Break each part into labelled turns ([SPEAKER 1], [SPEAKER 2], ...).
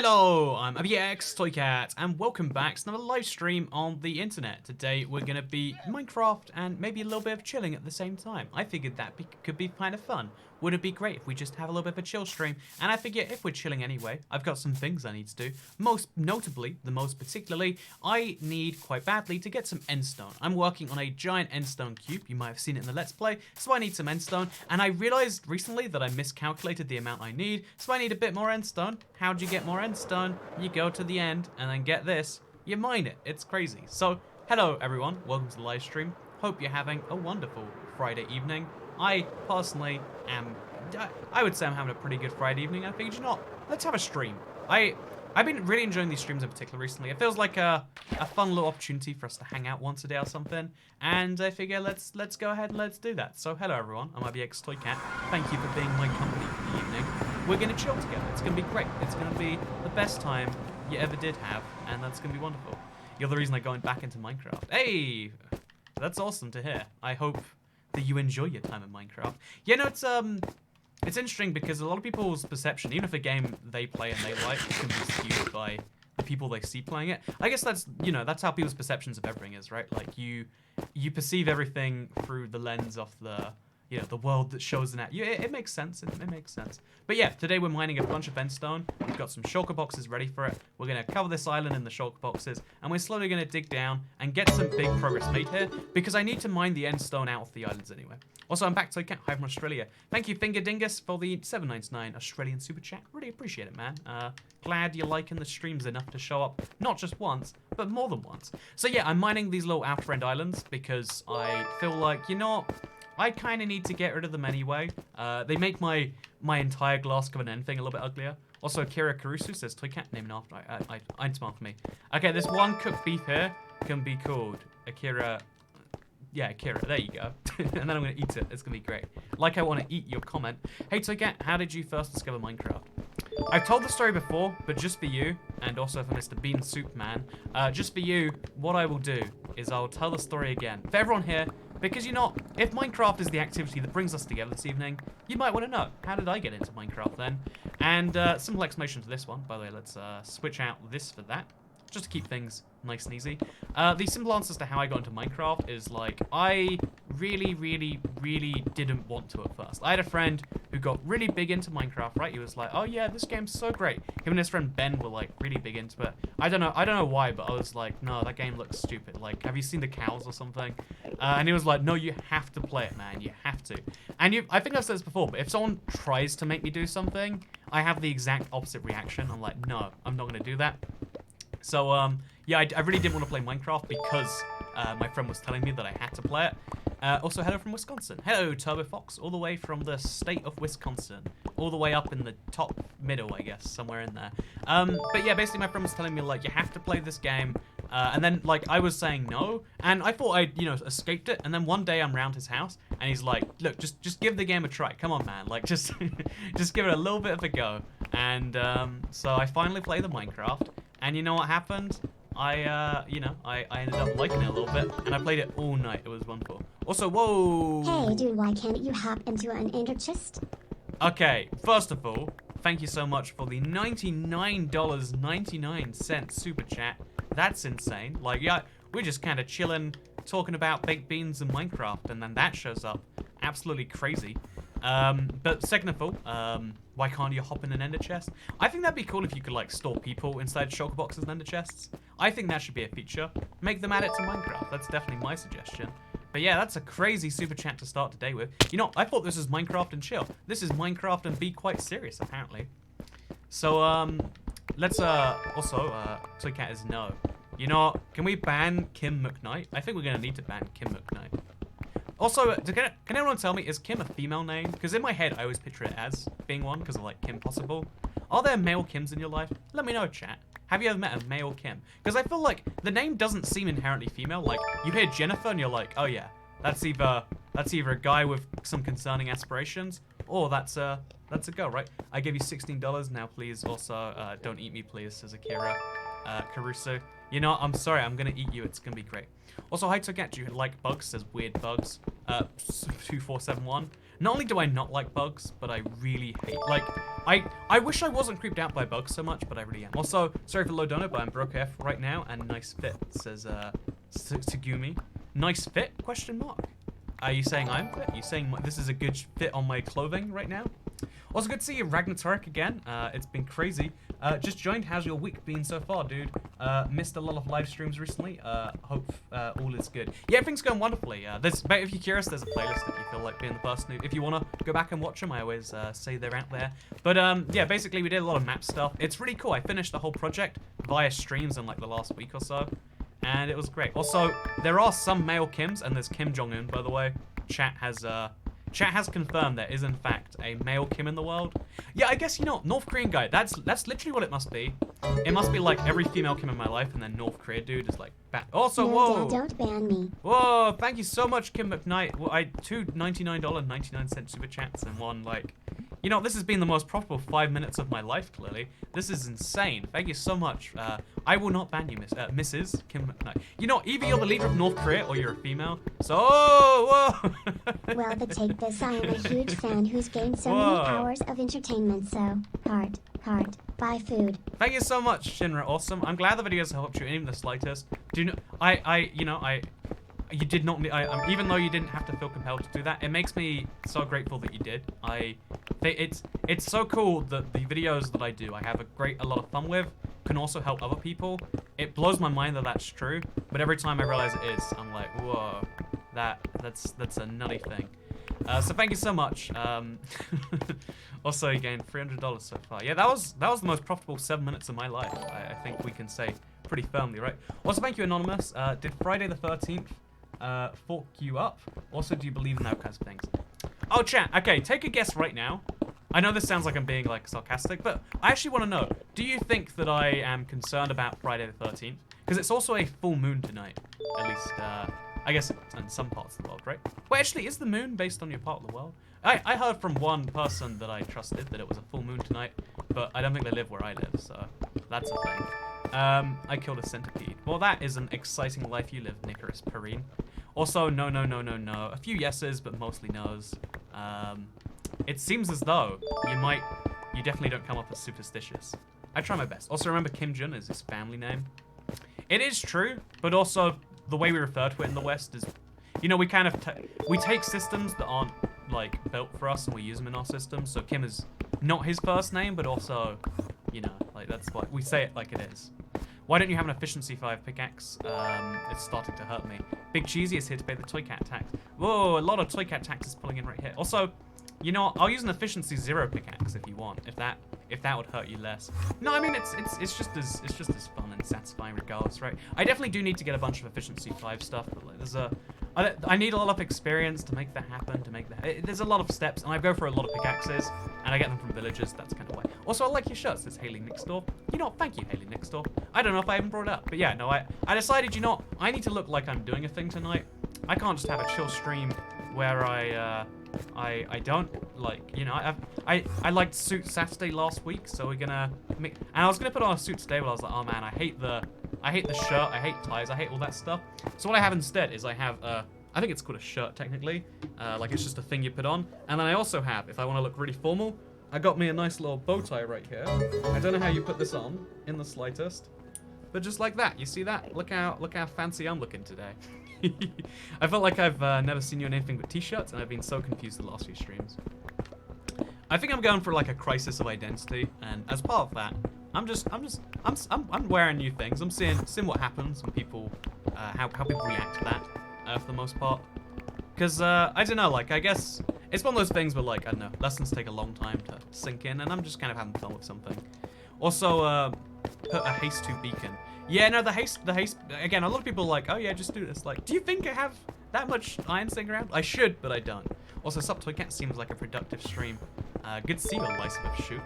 [SPEAKER 1] Hello, I'm ABX Toycat, and welcome back to another live stream on the internet. Today we're going to be Minecraft and maybe a little bit of chilling at the same time. I figured that could be kind of fun. Would it be great if we just have a little bit of a chill stream? And I figure if we're chilling anyway, I've got some things I need to do. Most notably, most particularly, I need quite badly to get some endstone. I'm working on a giant endstone cube. You might have seen it in the Let's Play. So I need some endstone. And I realized recently that I miscalculated the amount I need. So I need a bit more endstone. How'd you get more endstone? You go to the end and then get this. You mine it. It's crazy. So hello everyone. Welcome to the live stream. Hope you're having a wonderful Friday evening. I personally am, I would say I'm having a pretty good Friday evening. I figured, you know what, let's have a stream. I've been really enjoying these streams in particular recently. It feels like a fun little opportunity for us to hang out once a day or something. And I figure let's go ahead and let's do that. So hello everyone, I'm ABX Toycat. Thank you for being my company for the evening. We're gonna chill together. It's gonna be great. It's gonna be the best time you ever did have, and that's gonna be wonderful. You're the reason I'm going back into Minecraft. Hey, that's awesome to hear. I hope that you enjoy your time in Minecraft. You know, it's interesting because a lot of people's perception, even if a game they play and they like, can be skewed by the people they see playing it. I guess that's, you know, that's how people's perceptions of everything is, right? Like you perceive everything through the lens of the, you know, the world that shows it at you. It makes sense. It makes sense. But yeah, today we're mining a bunch of endstone. We've got some shulker boxes ready for it. We're going to cover this island in the shulker boxes, and we're slowly going to dig down and get some big progress made here, because I need to mine the endstone out of the islands anyway. Also, I'm back to Cat Hive from Australia. Thank you, Finger Dingus, for the 7.99 Australian super chat. Really appreciate it, man. Glad you're liking the streams enough to show up, not just once, but more than once. So yeah, I'm mining these little outer end islands because I feel like, you know, I kind of need to get rid of them anyway. They make my entire glass covered end thing a little bit uglier. Also, Akira Karusu says, Toycat, named after after me. Okay, this one cooked beef here can be called Akira. Yeah, Akira, there you go. And then I'm going to eat it. It's going to be great. Like I want to eat your comment. Hey, Toycat, how did you first discover Minecraft? I've told the story before, but just for you, and also for Mr. Bean Soup Man, just for you, what I will do is I'll tell the story again. For everyone here, because, you know, if Minecraft is the activity that brings us together this evening, you might want to know, how did I get into Minecraft then? And simple explanation to this one. By the way, let's switch out this for that, just to keep things nice and easy. The simple answers to how I got into Minecraft is, like, I really didn't want to at first. I had a friend who got really big into Minecraft, right? He was like, oh yeah, this game's so great. Him and his friend Ben were, like, really big into it. I don't know why, but I was like, no, that game looks stupid. Like, have you seen the cows or something? And he was like, no, you have to play it, man. You have to. And I think I've said this before, but if someone tries to make me do something, I have the exact opposite reaction. I'm like, no, I'm not gonna do that. So, yeah, I really didn't want to play Minecraft because my friend was telling me that I had to play it. Also, hello from Wisconsin. Hello, Turbo Fox, all the way from the state of Wisconsin. All the way up in the top middle, I guess, somewhere in there. But yeah, basically my friend was telling me, like, you have to play this game. And then, like, I was saying no. And I thought I'd, you know, escaped it. And then one day I'm around his house and he's like, look, just give the game a try. Come on, man. Like, just give it a little bit of a go. And so I finally played the Minecraft. And you know what happened? I ended up liking it a little bit, and I played it all night. It was wonderful. Also, whoa!
[SPEAKER 2] Hey, dude, why can't you hop into an ender chest?
[SPEAKER 1] Okay, first of all, thank you so much for the $99.99 super chat. That's insane. Like, yeah, we're just kind of chilling, talking about baked beans and Minecraft, and then that shows up. Absolutely crazy. But second of all, why can't you hop in an ender chest? I think that'd be cool if you could, like, store people inside shulker boxes and ender chests. I think that should be a feature. Make them add it to Minecraft. That's definitely my suggestion. But yeah, that's a crazy super chat to start today with. You know, I thought this was Minecraft and chill. This is Minecraft and be quite serious, apparently. So, let's, also, Toycat is no. You know, can we ban Kim McKnight? I think we're gonna need to ban Kim McKnight. Also, can anyone tell me, is Kim a female name? Because in my head, I always picture it as being one, because of, like, Kim Possible. Are there male Kims in your life? Let me know, chat. Have you ever met a male Kim? Because I feel like the name doesn't seem inherently female. Like, you hear Jennifer and you're like, oh yeah, that's either a guy with some concerning aspirations, or that's a girl, right? I gave you $16 now, please. Also, don't eat me, please, says Akira Karusu. You know, I'm sorry, I'm gonna eat you. It's gonna be great. Also, hi Toycat, do you like bugs? Says weird bugs. 2471. Not only do I not like bugs, but I really hate, like, I wish I wasn't creeped out by bugs so much, but I really am. Also, sorry for low donut, but I'm broke F right now, and nice fit, says Tsugumi. Nice fit? Question mark. Are you saying I'm fit? Are you saying this is a good fit on my clothing right now? Also, good to see you, Ragnarok, again. It's been crazy. Just joined. How's your week been so far, dude? Missed a lot of live streams recently. Hope all is good. Yeah, everything's going wonderfully. If you're curious, there's a playlist if you feel like being the person who, if you want to go back and watch them, I always say they're out there. But yeah, basically we did a lot of map stuff. It's really cool. I finished the whole project via streams in like the last week or so, and it was great. Also, there are some male Kims, and there's Kim Jong-un, by the way. Chat has confirmed there is in fact a male Kim in the world. Yeah, I guess, you know, North Korean guy, that's literally what it must be. It must be like every female Kim in my life, and then North Korea dude is like back. Also,
[SPEAKER 2] No,
[SPEAKER 1] whoa.
[SPEAKER 2] Dad, don't ban me.
[SPEAKER 1] Whoa, thank you so much, Kim McKnight. Well, two $99.99 super chats and one like, you know, this has been the most profitable 5 minutes of my life, clearly. This is insane. Thank you so much. I will not ban you, Mrs. Kim McKnight. You know, either you're the leader of North Korea or you're a female. So, whoa.
[SPEAKER 2] Well, but take this. I am a huge fan who's gained so many hours of entertainment, so heart, buy food.
[SPEAKER 1] Thank you so much, Shinra. Awesome. I'm glad the videos helped you even the slightest. Do you know, you did not, even though you didn't have to feel compelled to do that, it makes me so grateful that you did. It's so cool that the videos that I do, I have a lot of fun with, can also help other people. It blows my mind that that's true, but every time I realize it is, I'm like, whoa, that's a nutty thing. So thank you so much. Also, you gained $300 so far. Yeah, that was the most profitable 7 minutes of my life. I think we can say pretty firmly, right? Also, thank you, Anonymous. Did Friday the 13th fork you up? Also, do you believe in those kinds of things? Oh, chat. Okay, take a guess right now. I know this sounds like I'm being like sarcastic, but I actually want to know, do you think that I am concerned about Friday the 13th? Because it's also a full moon tonight, at least, I guess in some parts of the world, right? Well, actually, is the moon based on your part of the world? I heard from one person that I trusted that it was a full moon tonight, but I don't think they live where I live, so that's a thing. I killed a centipede. Well, that is an exciting life you live, Nicholas Perrine. Also, no. A few yeses, but mostly no's. It seems as though you definitely don't come up as superstitious. I try my best. Also, remember Kim Jun is his family name. It is true, but also the way we refer to it in the West is, you know, we kind of we take systems that aren't like built for us and we use them in our systems. So Kim is not his first name, but also, you know, like that's why we say it like it is. Why don't you have an efficiency 5 pickaxe? It's starting to hurt me. Big Cheesy is here to pay the Toy Cat tax. Whoa, a lot of Toy Cat taxes pulling in right here. Also, you know, I'll use an efficiency 0 pickaxe if you want, if that would hurt you less. No, I mean it's just as fun and satisfying regardless, right? I definitely do need to get a bunch of efficiency 5 stuff, but like I need a lot of experience to make that happen, there's a lot of steps, and I go for a lot of pickaxes, and I get them from villagers, that's kind of why. Also, I like your shirts, says Haley Nixdorf. You know, thank you, Haley Nixdorf. I don't know if I even brought it up, but yeah, no, I decided, you know, I need to look like I'm doing a thing tonight. I can't just have a chill stream where I don't, like, you know, I liked Suit Saturday last week, so we're gonna make, and I was gonna put on a suit today, but I was like, oh man, I hate the shirt, I hate ties, I hate all that stuff. So what I have instead is I have, I think it's called a shirt technically, like it's just a thing you put on, and then I also have, if I want to look really formal, I got me a nice little bow tie right here. I don't know how you put this on in the slightest, but just like that, you see that? Look how fancy I'm looking today. I felt like I've never seen you in anything but t-shirts, and I've been so confused the last few streams. I think I'm going for like a crisis of identity, and as part of that, I'm wearing new things. I'm seeing what happens when people, how people react to that, for the most part. Because I don't know, like I guess it's one of those things where like I don't know, lessons take a long time to sink in, and I'm just kind of having fun with something. Also, put a haste to beacon. Yeah, no, the haste, again, a lot of people are like, oh yeah, just do this. Like, do you think I have that much iron sitting around? I should, but I don't. Also, Sup Toy Cat seems like a productive stream. Good to see you, Lysabeth Shook.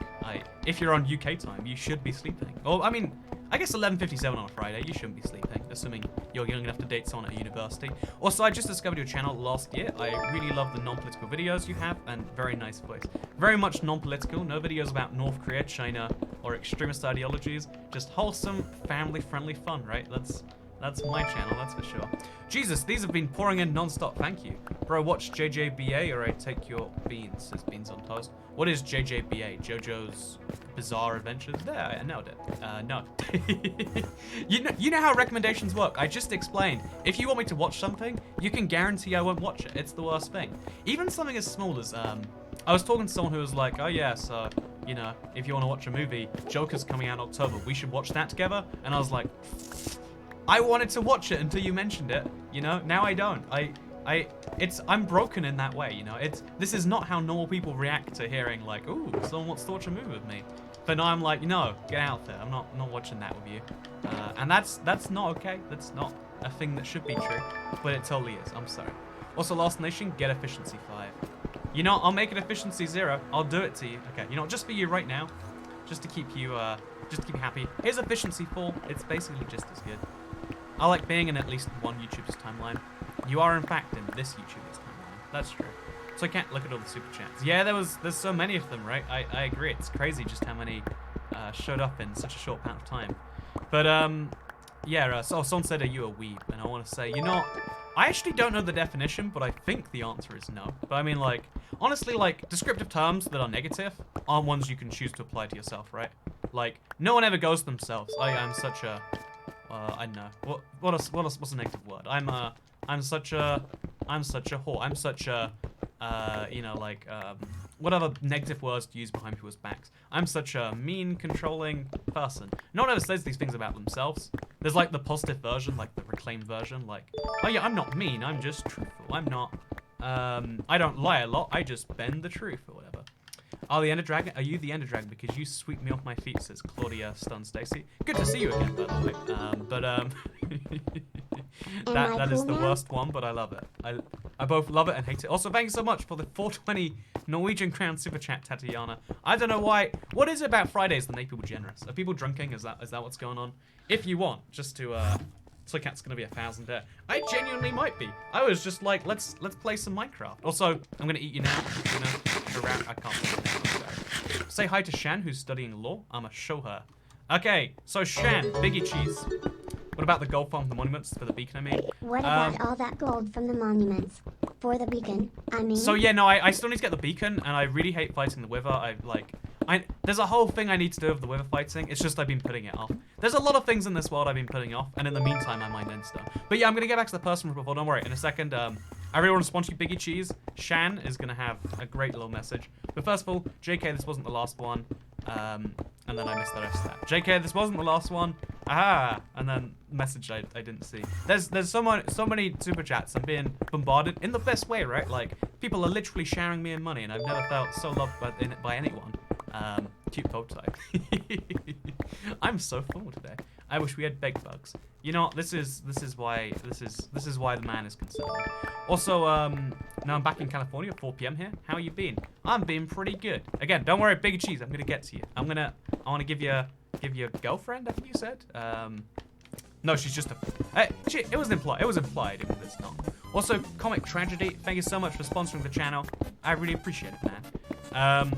[SPEAKER 1] If you're on UK time, you should be sleeping. Or, I mean, I guess 11:57 on a Friday, you shouldn't be sleeping, assuming you're young enough to date someone at university. Also, I just discovered your channel last year. I really love the non-political videos you have, and very nice voice. Very much non-political, no videos about North Korea, China, or extremist ideologies. Just wholesome, family-friendly fun, right? That's That's my channel, that's for sure. Jesus, these have been pouring in non-stop. Thank you. Bro, watch JJBA or I take your beans. Says beans on toast. What is JJBA? JoJo's Bizarre Adventures? There, I nailed it. No. you know how recommendations work. I just explained. If you want me to watch something, you can guarantee I won't watch it. It's the worst thing. Even something as small as, I was talking to someone who was like, oh yeah, so, you know, if you want to watch a movie, Joker's coming out in October. We should watch that together. And I was like, I wanted to watch it until you mentioned it, you know? Now I don't. I'm broken in that way, you know? This is not how normal people react to hearing like, ooh, someone wants to watch a movie with me. But now I'm like, no, get out there. I'm not watching that with you. And that's not okay. That's not a thing that should be true, but it totally is. I'm sorry. Also, Last Nation, get efficiency 5. You know, I'll make it efficiency 0. I'll do it to you. Okay, you know, just for you right now, just to keep you happy. Here's efficiency 4. It's basically just as good. I like being in at least one YouTuber's timeline. You are, in fact, in this YouTuber's timeline. That's true. So I can't look at all the super chats. Yeah, there's so many of them, right? I agree. It's crazy just how many showed up in such a short amount of time. But, yeah, so someone said, are you a weeb? And I want to say, you know, I actually don't know the definition, but I think the answer is no. But I mean, like, honestly, like, descriptive terms that are negative aren't ones you can choose to apply to yourself, right? Like, no one ever goes to themselves, I'm such a... I don't know. What's a negative word? I'm such a whore. I'm such a, you know, like, what other negative words to use behind people's backs? I'm such a mean, controlling person. No one ever says these things about themselves. There's like the positive version, like the reclaimed version, like, oh yeah, I'm not mean, I'm just truthful. I'm not, I don't lie a lot, I just bend the truth or whatever. Are the Ender Dragon? Are you the Ender Dragon? Because you sweep me off my feet, says Claudia Stun Stacy. Good to see you again, by the way. That is the worst one, but I love it. I both love it and hate it. Also, thank you so much for the 420 Norwegian crown super chat, Tatiana. I don't know why. What is it about Fridays that make people generous? Are people drinking? Is that what's going on? If you want, just to Toycat's gonna be 1,000 there. I genuinely might be. I was just like, let's play some Minecraft. Also, I'm gonna eat you now. You know, I can't. Say hi to Shan, who's studying law. I'ma show her. Okay, so Shan, Biggie Cheese. What about the gold farm, the monuments for the beacon? I mean,
[SPEAKER 2] what about all that gold from the monuments for the beacon? I mean.
[SPEAKER 1] So yeah, no, I still need to get the beacon, and I really hate fighting the Wither. There's a whole thing I need to do with the Wither fighting. It's just I've been putting it off. There's a lot of things in this world I've been putting off, and in the meantime, I mine endstone. But yeah, I'm gonna get back to the personal before. Don't worry. In a second, I really want to sponsor you, Biggie Cheese. Shan is gonna have a great little message. But first of all, JK, this wasn't the last one. And then I missed the rest of that. JK, this wasn't the last one. Aha! And then message I didn't see. There's so many super chats. I'm being bombarded in the best way, right? Like, people are literally showering me in money, and I've never felt so loved by anyone. Cute prototype. I'm so full today. I wish we had bed bugs. You know, this is why the man is concerned. Also, now I'm back in California, 4 p.m. here. How you been? I'm being pretty good. Again, don't worry, Big Cheese. I'm gonna get to you. I want to give you a girlfriend. I think you said. No, she's just a. It was implied. It was implied. If it's not. Also, Comic Tragedy. Thank you so much for sponsoring the channel. I really appreciate it, man.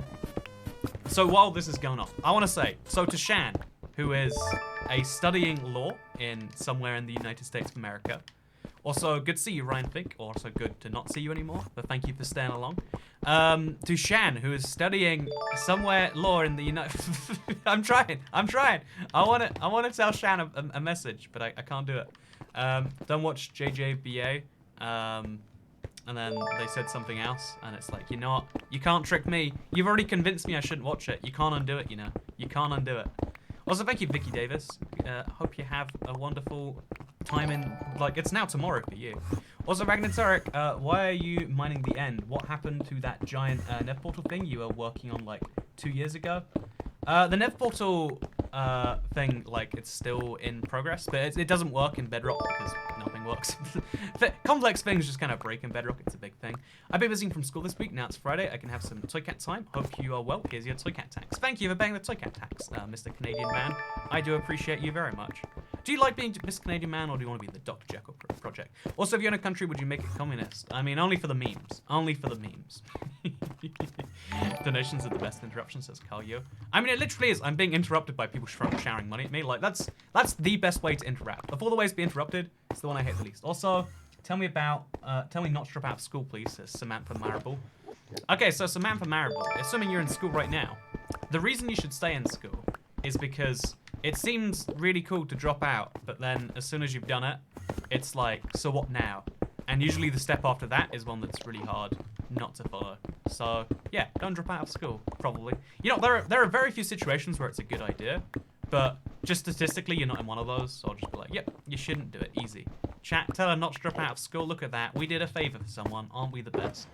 [SPEAKER 1] So while this is going on, I want to say so to Shan, who is studying law in somewhere in the United States of America. Also, good to see you, Ryan Fink. Also, good to not see you anymore, but thank you for staying along. To Shan, who is studying somewhere law in the United... I'm trying. I want to tell Shan a message, but I can't do it. Don't watch JJBA. And then they said something else, and it's like, you know what? You can't trick me. You've already convinced me I shouldn't watch it. You can't undo it, you know? You can't undo it. Also, thank you, Vicky Davis. Hope you have a wonderful time in, like, it's now tomorrow for you. Also, Ragnarok, why are you mining the end? What happened to that giant Nev Portal thing you were working on, like, 2 years ago? The Nev Portal thing, like, it's still in progress, but it doesn't work in Bedrock because nothing works. Complex things just kind of break in Bedrock. It's a big thing. I've been visiting from school this week. Now it's Friday. I can have some Toycat time. Hope you are well. Here's your Toycat tax. Thank you for paying the Toycat tax, Mr. Canadian man. I do appreciate you very much. Do you like being Miss Canadian Man, or do you want to be the Dr. Jekyll project? Also, if you're in a country, would you make it communist? I mean, only for the memes. Only for the memes. Donations are the best interruption, says Kalyo. I mean, it literally is. I'm being interrupted by people showering money at me. Like, that's the best way to interact. Of all the ways to be interrupted, it's the one I hate the least. Also, tell me not to drop out of school, please, says Samantha Marable. Okay, so Samantha Marable, assuming you're in school right now, the reason you should stay in school is because it seems really cool to drop out, but then as soon as you've done it, it's like, so what now? And usually the step after that is one that's really hard not to follow. So yeah, don't drop out of school, probably. You know, there are very few situations where it's a good idea, but just statistically, you're not in one of those, so I'll just be like, yep, you shouldn't do it, easy. Chat, tell her not to drop out of school, look at that. We did a favor for someone, aren't we the best?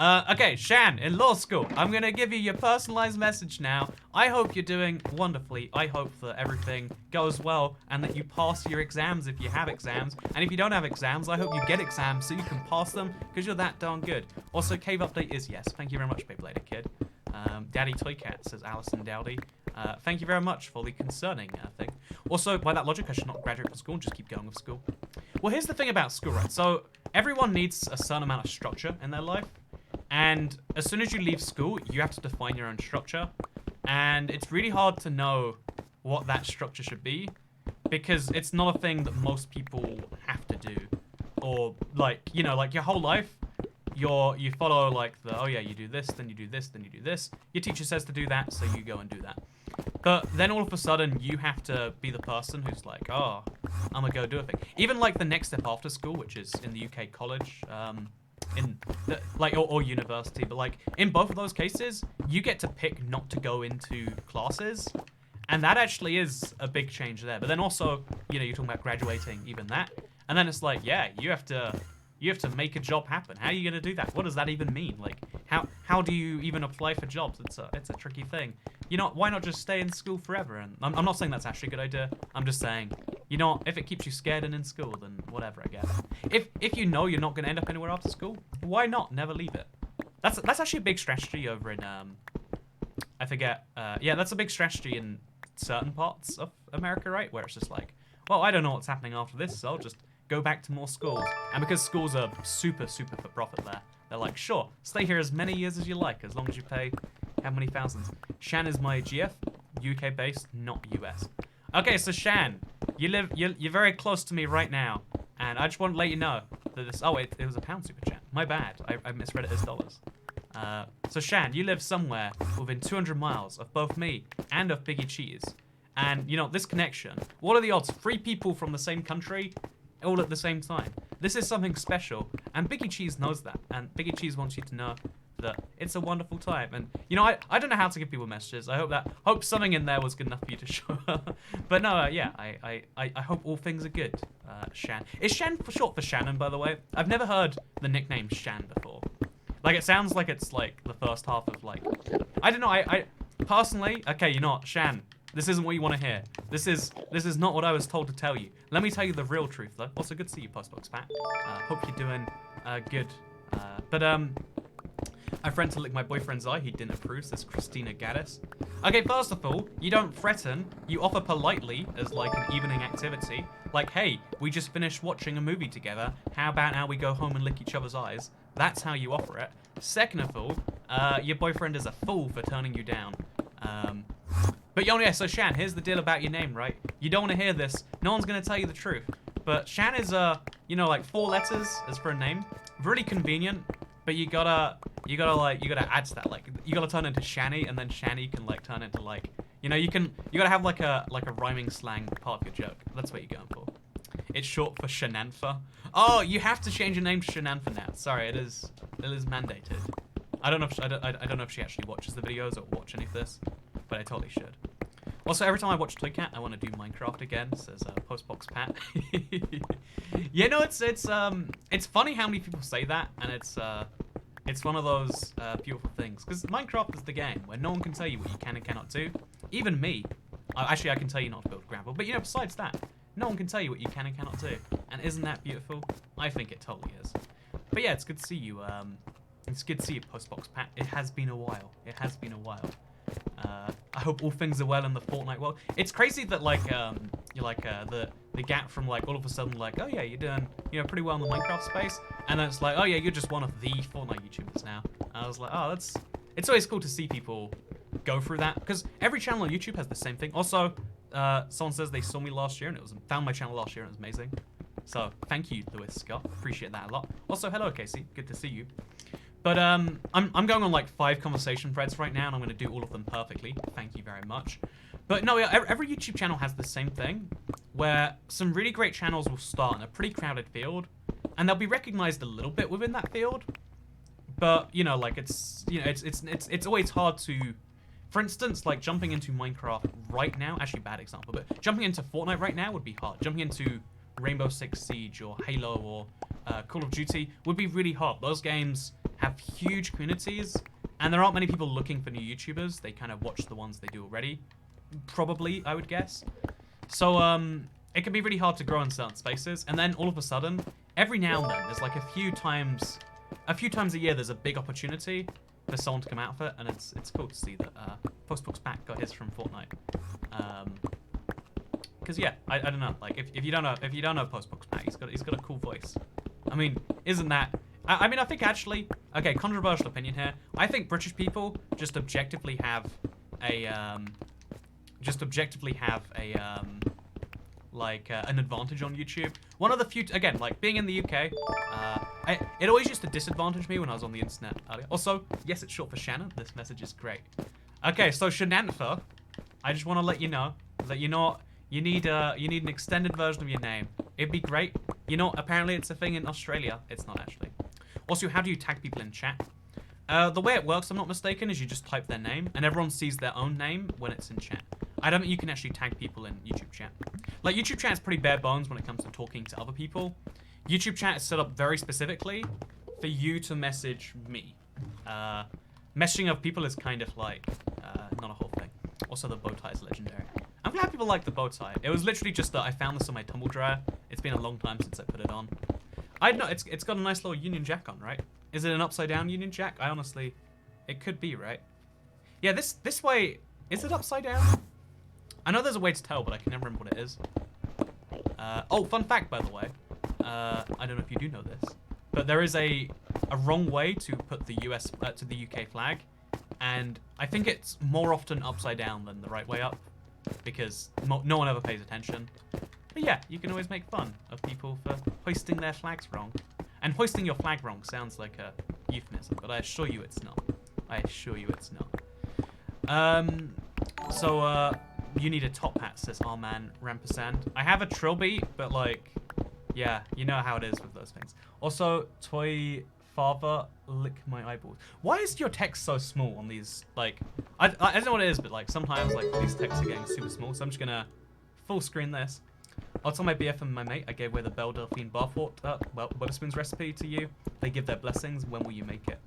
[SPEAKER 1] Okay, Shan, in law school, I'm gonna give you your personalized message now. I hope you're doing wonderfully. I hope that everything goes well and that you pass your exams if you have exams. And if you don't have exams, I hope you get exams so you can pass them because you're that darn good. Also, cave update is yes. Thank you very much, Beyblader Kid. Daddy Toy Cat, says Alison Dowdy. Thank you very much for the concerning thing. Also, by that logic, I should not graduate from school and just keep going with school. Well, here's the thing about school, right? So, everyone needs a certain amount of structure in their life. And as soon as you leave school, you have to define your own structure. And it's really hard to know what that structure should be because it's not a thing that most people have to do. Or like, you know, like your whole life, you follow like the, oh yeah, you do this, then you do this, then you do this. Your teacher says to do that, so you go and do that. But then all of a sudden, you have to be the person who's like, oh, I'm gonna go do a thing. Even like the next step after school, which is in the UK college, or university, but like in both of those cases, you get to pick not to go into classes, and that actually is a big change there. But then also, you know, you're talking about graduating, even that, and then it's like, yeah, you have to make a job happen. How are you gonna do that? What does that even mean? Like, how do you even apply for jobs? It's a tricky thing. You know, why not just stay in school forever? And I'm not saying that's actually a good idea. I'm just saying, you know, if it keeps you scared and in school, then whatever, I guess. If you know you're not going to end up anywhere after school, why not? Never leave it. That's actually a big strategy over in, I forget. Yeah, that's a big strategy in certain parts of America, right? Where it's just like, well, I don't know what's happening after this, so I'll just go back to more schools. And because schools are super for profit there, they're like, sure, stay here as many years as you like, as long as you pay how many thousands. Shan is my GF, UK based, not US. Okay, so Shan, you're very close to me right now, and I just want to let you know that this. Oh, it was a pound super chat. My bad. I misread it as dollars. So Shan, you live somewhere within 200 miles of both me and of Biggie Cheese, and you know this connection. What are the odds? 3 people from the same country, all at the same time. This is something special, and Biggie Cheese knows that, and Biggie Cheese wants you to know that it's a wonderful time. And you know, I don't know how to give people messages. I hope something in there was good enough for you to show up. But no, yeah, I hope all things are good. Shan. Is Shan for short for Shannon, by the way? I've never heard the nickname Shan before. Like, it sounds like it's like the first half of like, I don't know, I personally, okay, you know what, Shan, this isn't what you want to hear. This is not what I was told to tell you. Let me tell you the real truth, though. Also, good to see you, Postbox Pat. Hope you're doing good. I friend to lick my boyfriend's eye. He didn't approve, says Christina Gaddis. Okay, first of all, you don't threaten. You offer politely as like an evening activity. Like, hey, we just finished watching a movie together. How about now we go home and lick each other's eyes? That's how you offer it. Second of all, your boyfriend is a fool for turning you down. But yeah, so Shan, here's the deal about your name, right? You don't want to hear this. No one's going to tell you the truth. But Shan is, you know, like 4 letters as for a name. Really convenient. But you gotta add to that, like, you gotta turn into Shanny, and then Shanny can like turn into like, you know, you gotta have like a rhyming slang part of your joke. That's what you're going for. It's short for Shenanfa. Oh, you have to change your name to Shenanfa now. Sorry, it is mandated. I don't know if she actually watches the videos or watch any of this, but I totally should. Also, every time I watch Toy Cat, I want to do Minecraft again, says Postbox Pat. Yeah, no, it's funny how many people say that, and it's one of those beautiful things. Because Minecraft is the game where no one can tell you what you can and cannot do. Even me. Actually, I can tell you not to build gravel, but you know, besides that, no one can tell you what you can and cannot do. And isn't that beautiful? I think it totally is. But yeah, it's good to see you. It's good to see you, Postbox Pat. It has been a while. It has been a while. I hope all things are well in the Fortnite world. It's crazy that like the gap from like all of a sudden like, oh yeah, you're doing pretty well in the Minecraft space, and then it's like, oh yeah, you're just one of the Fortnite YouTubers now. And I was like, oh, it's always cool to see people go through that, because every channel on YouTube has the same thing. Also, someone says they saw me last year and found my channel last year and it was amazing. So thank you, Lewis Scott. Appreciate that a lot. Also, hello Casey, good to see you. But I'm going on like 5 conversation threads right now, and I'm going to do all of them perfectly. Thank you very much. But no, every YouTube channel has the same thing, where some really great channels will start in a pretty crowded field, and they'll be recognized a little bit within that field. But like it's always hard to, for instance, like jumping into Minecraft right now. Actually, bad example, but jumping into Fortnite right now would be hard. Jumping into Rainbow Six Siege or Halo or Call of Duty would be really hard. Those games have huge communities, and there aren't many people looking for new YouTubers. They kind of watch the ones they do already, probably, I would guess. So it can be really hard to grow in certain spaces, and then all of a sudden, every now and then, there's like a few times a year, there's a big opportunity for someone to come out of it, and it's cool to see that Postbox Pat got his from Fortnite. Because yeah, I don't know, like if you don't know Postbox Pat, he's got a cool voice. I mean, isn't that? I mean, I think actually, okay, controversial opinion here. I think British people just objectively have an advantage on YouTube. One of the few, again, like being in the UK, it always used to disadvantage me when I was on the internet earlier. Also, yes, it's short for Shannon. This message is great. Okay, so Shenantha, I just want to let you know that you need an extended version of your name. It'd be great. Apparently it's a thing in Australia. It's not actually. Also, how do you tag people in chat? The way it works, if I'm not mistaken, is you just type their name, and everyone sees their own name when it's in chat. I don't think you can actually tag people in YouTube chat. Like, YouTube chat is pretty bare bones when it comes to talking to other people. YouTube chat is set up very specifically for you to message me. Messaging of people is kind of like, not a whole thing. Also, the bow tie is legendary. I'm glad people like the bow tie. It was literally just that I found this on my tumble dryer. It's been a long time since I put it on. I don't know, it's got a nice little Union Jack on, right? Is it an upside down Union Jack? I honestly, it could be, right? Yeah, this way, is it upside down? I know there's a way to tell, but I can never remember what it is. Oh, fun fact, by the way. I don't know if you do know this, but there is a wrong way to put the the UK flag, and I think it's more often upside down than the right way up, because no one ever pays attention. But yeah, you can always make fun of people for hoisting their flags wrong. And hoisting your flag wrong sounds like a euphemism, but I assure you it's not. I assure you it's not. So you need a top hat, says our man Rampasand. I have a trilby, but like, yeah, you know how it is with those things. Also, toy father, lick my eyeballs. Why is your text so small on these? Like, I don't know what it is, but like sometimes like these texts are getting super small, so I'm just gonna full screen this. I'll tell my BF and my mate I gave away the Belle Delphine Bathwater, Wetherspoon's recipe to you. They give their blessings. When will you make it?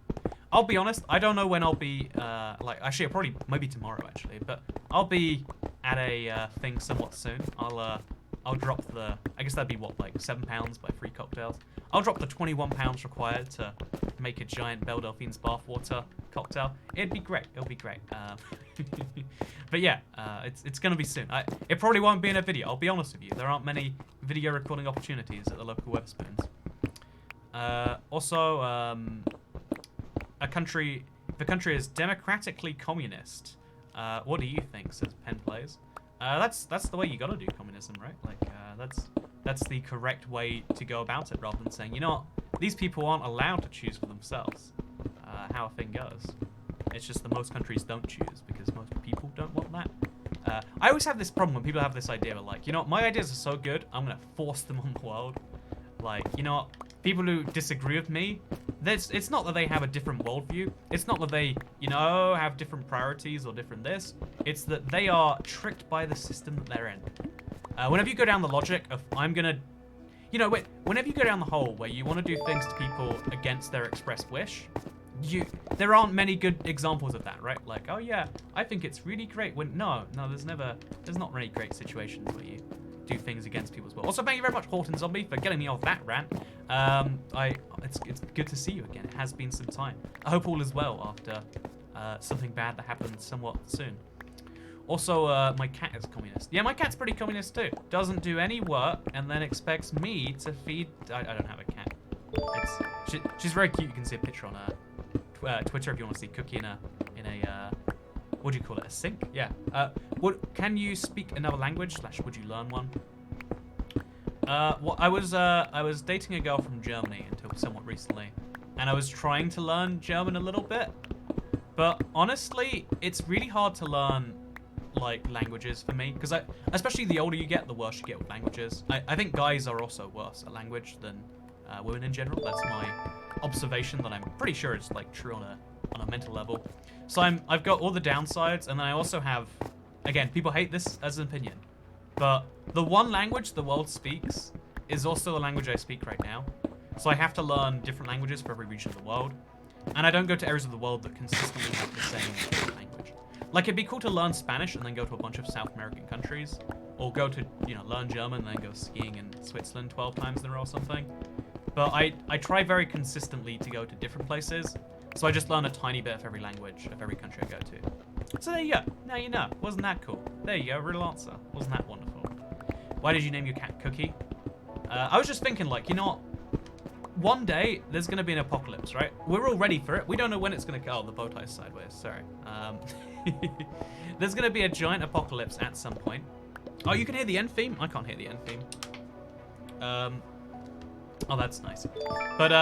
[SPEAKER 1] I'll be honest, I don't know when I'll be, actually, probably, maybe tomorrow, actually, but I'll be at a thing somewhat soon. I'll drop the, I guess that'd be what, like £7 by 3 cocktails. I'll drop the £21 required to make a giant Belle Delphine's Bathwater cocktail. It'd be great, it'll be great. But yeah, it's gonna be soon. It probably won't be in a video, I'll be honest with you. There aren't many video recording opportunities at the local Wetherspoons. Also, the country is democratically communist. What do you think, says Penn Plays. That's the way you gotta do communism, right? Like, that's the correct way to go about it, rather than saying, you know what, these people aren't allowed to choose for themselves how a thing goes. It's just that most countries don't choose because most people don't want that. I always have this problem when people have this idea of like, you know, my ideas are so good, I'm gonna force them on the world. Like, you know what, people who disagree with me, it's not that they have a different worldview. It's not that they, you know, have different priorities or different this. It's that they are tricked by the system that they're in. Whenever you go down the logic of, I'm gonna, you know, whenever you go down the hole where you want to do things to people against their expressed wish, there aren't many good examples of that, right? Like, oh yeah, I think it's really great when, no, there's not really great situations where you do things against people's will. Also, thank you very much, Horton Zombie, for getting me off that rant. It's good to see you again. It has been some time. I hope all is well after something bad that happened somewhat soon. Also, my cat is communist. Yeah, my cat's pretty communist too. Doesn't do any work and then expects me to feed. I don't have a cat. She's very cute. You can see a picture on Twitter if you want to see Cookie in a what do you call it? A sink? Yeah. Can you speak another language? / would you learn one? I was dating a girl from Germany until somewhat recently, and I was trying to learn German a little bit, but honestly, it's really hard to learn like languages for me, because especially the older you get, the worse you get with languages. I think guys are also worse at language than women in general. That's my observation that I'm pretty sure is like true on a mental level. So I've got all the downsides, and then I also have, again, people hate this as an opinion, but the one language the world speaks is also the language I speak right now. So I have to learn different languages for every region of the world, and I don't go to areas of the world that consistently have the same language. Like, it'd be cool to learn Spanish and then go to a bunch of South American countries, or go to, learn German and then go skiing in Switzerland 12 times in a row or something. But I try very consistently to go to different places, so I just learn a tiny bit of every language of every country I go to. So there you go. Now you know. Wasn't that cool? There you go. Real answer. Wasn't that wonderful? Why did you name your cat Cookie? I was just thinking, like, you know what? One day, there's going to be an apocalypse, right? We're all ready for it. We don't know when it's going to go. Oh, the bow tie's sideways. Sorry. There's going to be a giant apocalypse at some point. Oh, you can hear the end theme? I can't hear the end theme. Oh, that's nice. But,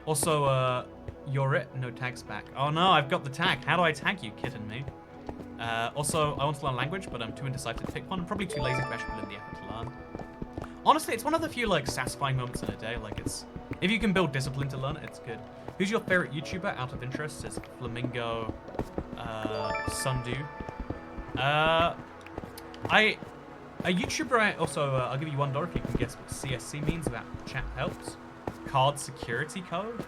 [SPEAKER 1] also, you're it. No tags back. Oh, no, I've got the tag. How do I tag you, kidding me? Also, I want to learn language, but I'm too indecisive to pick one. I'm probably too lazy to actually put in the effort to learn. Honestly, it's one of the few, like, satisfying moments in a day. Like, if you can build discipline to learn it, it's good. Who's your favorite YouTuber out of interest? Says Flamingo, Sundu. A YouTuber, I'll give you $1 if you can guess what CSC means. That chat helps. Card security code.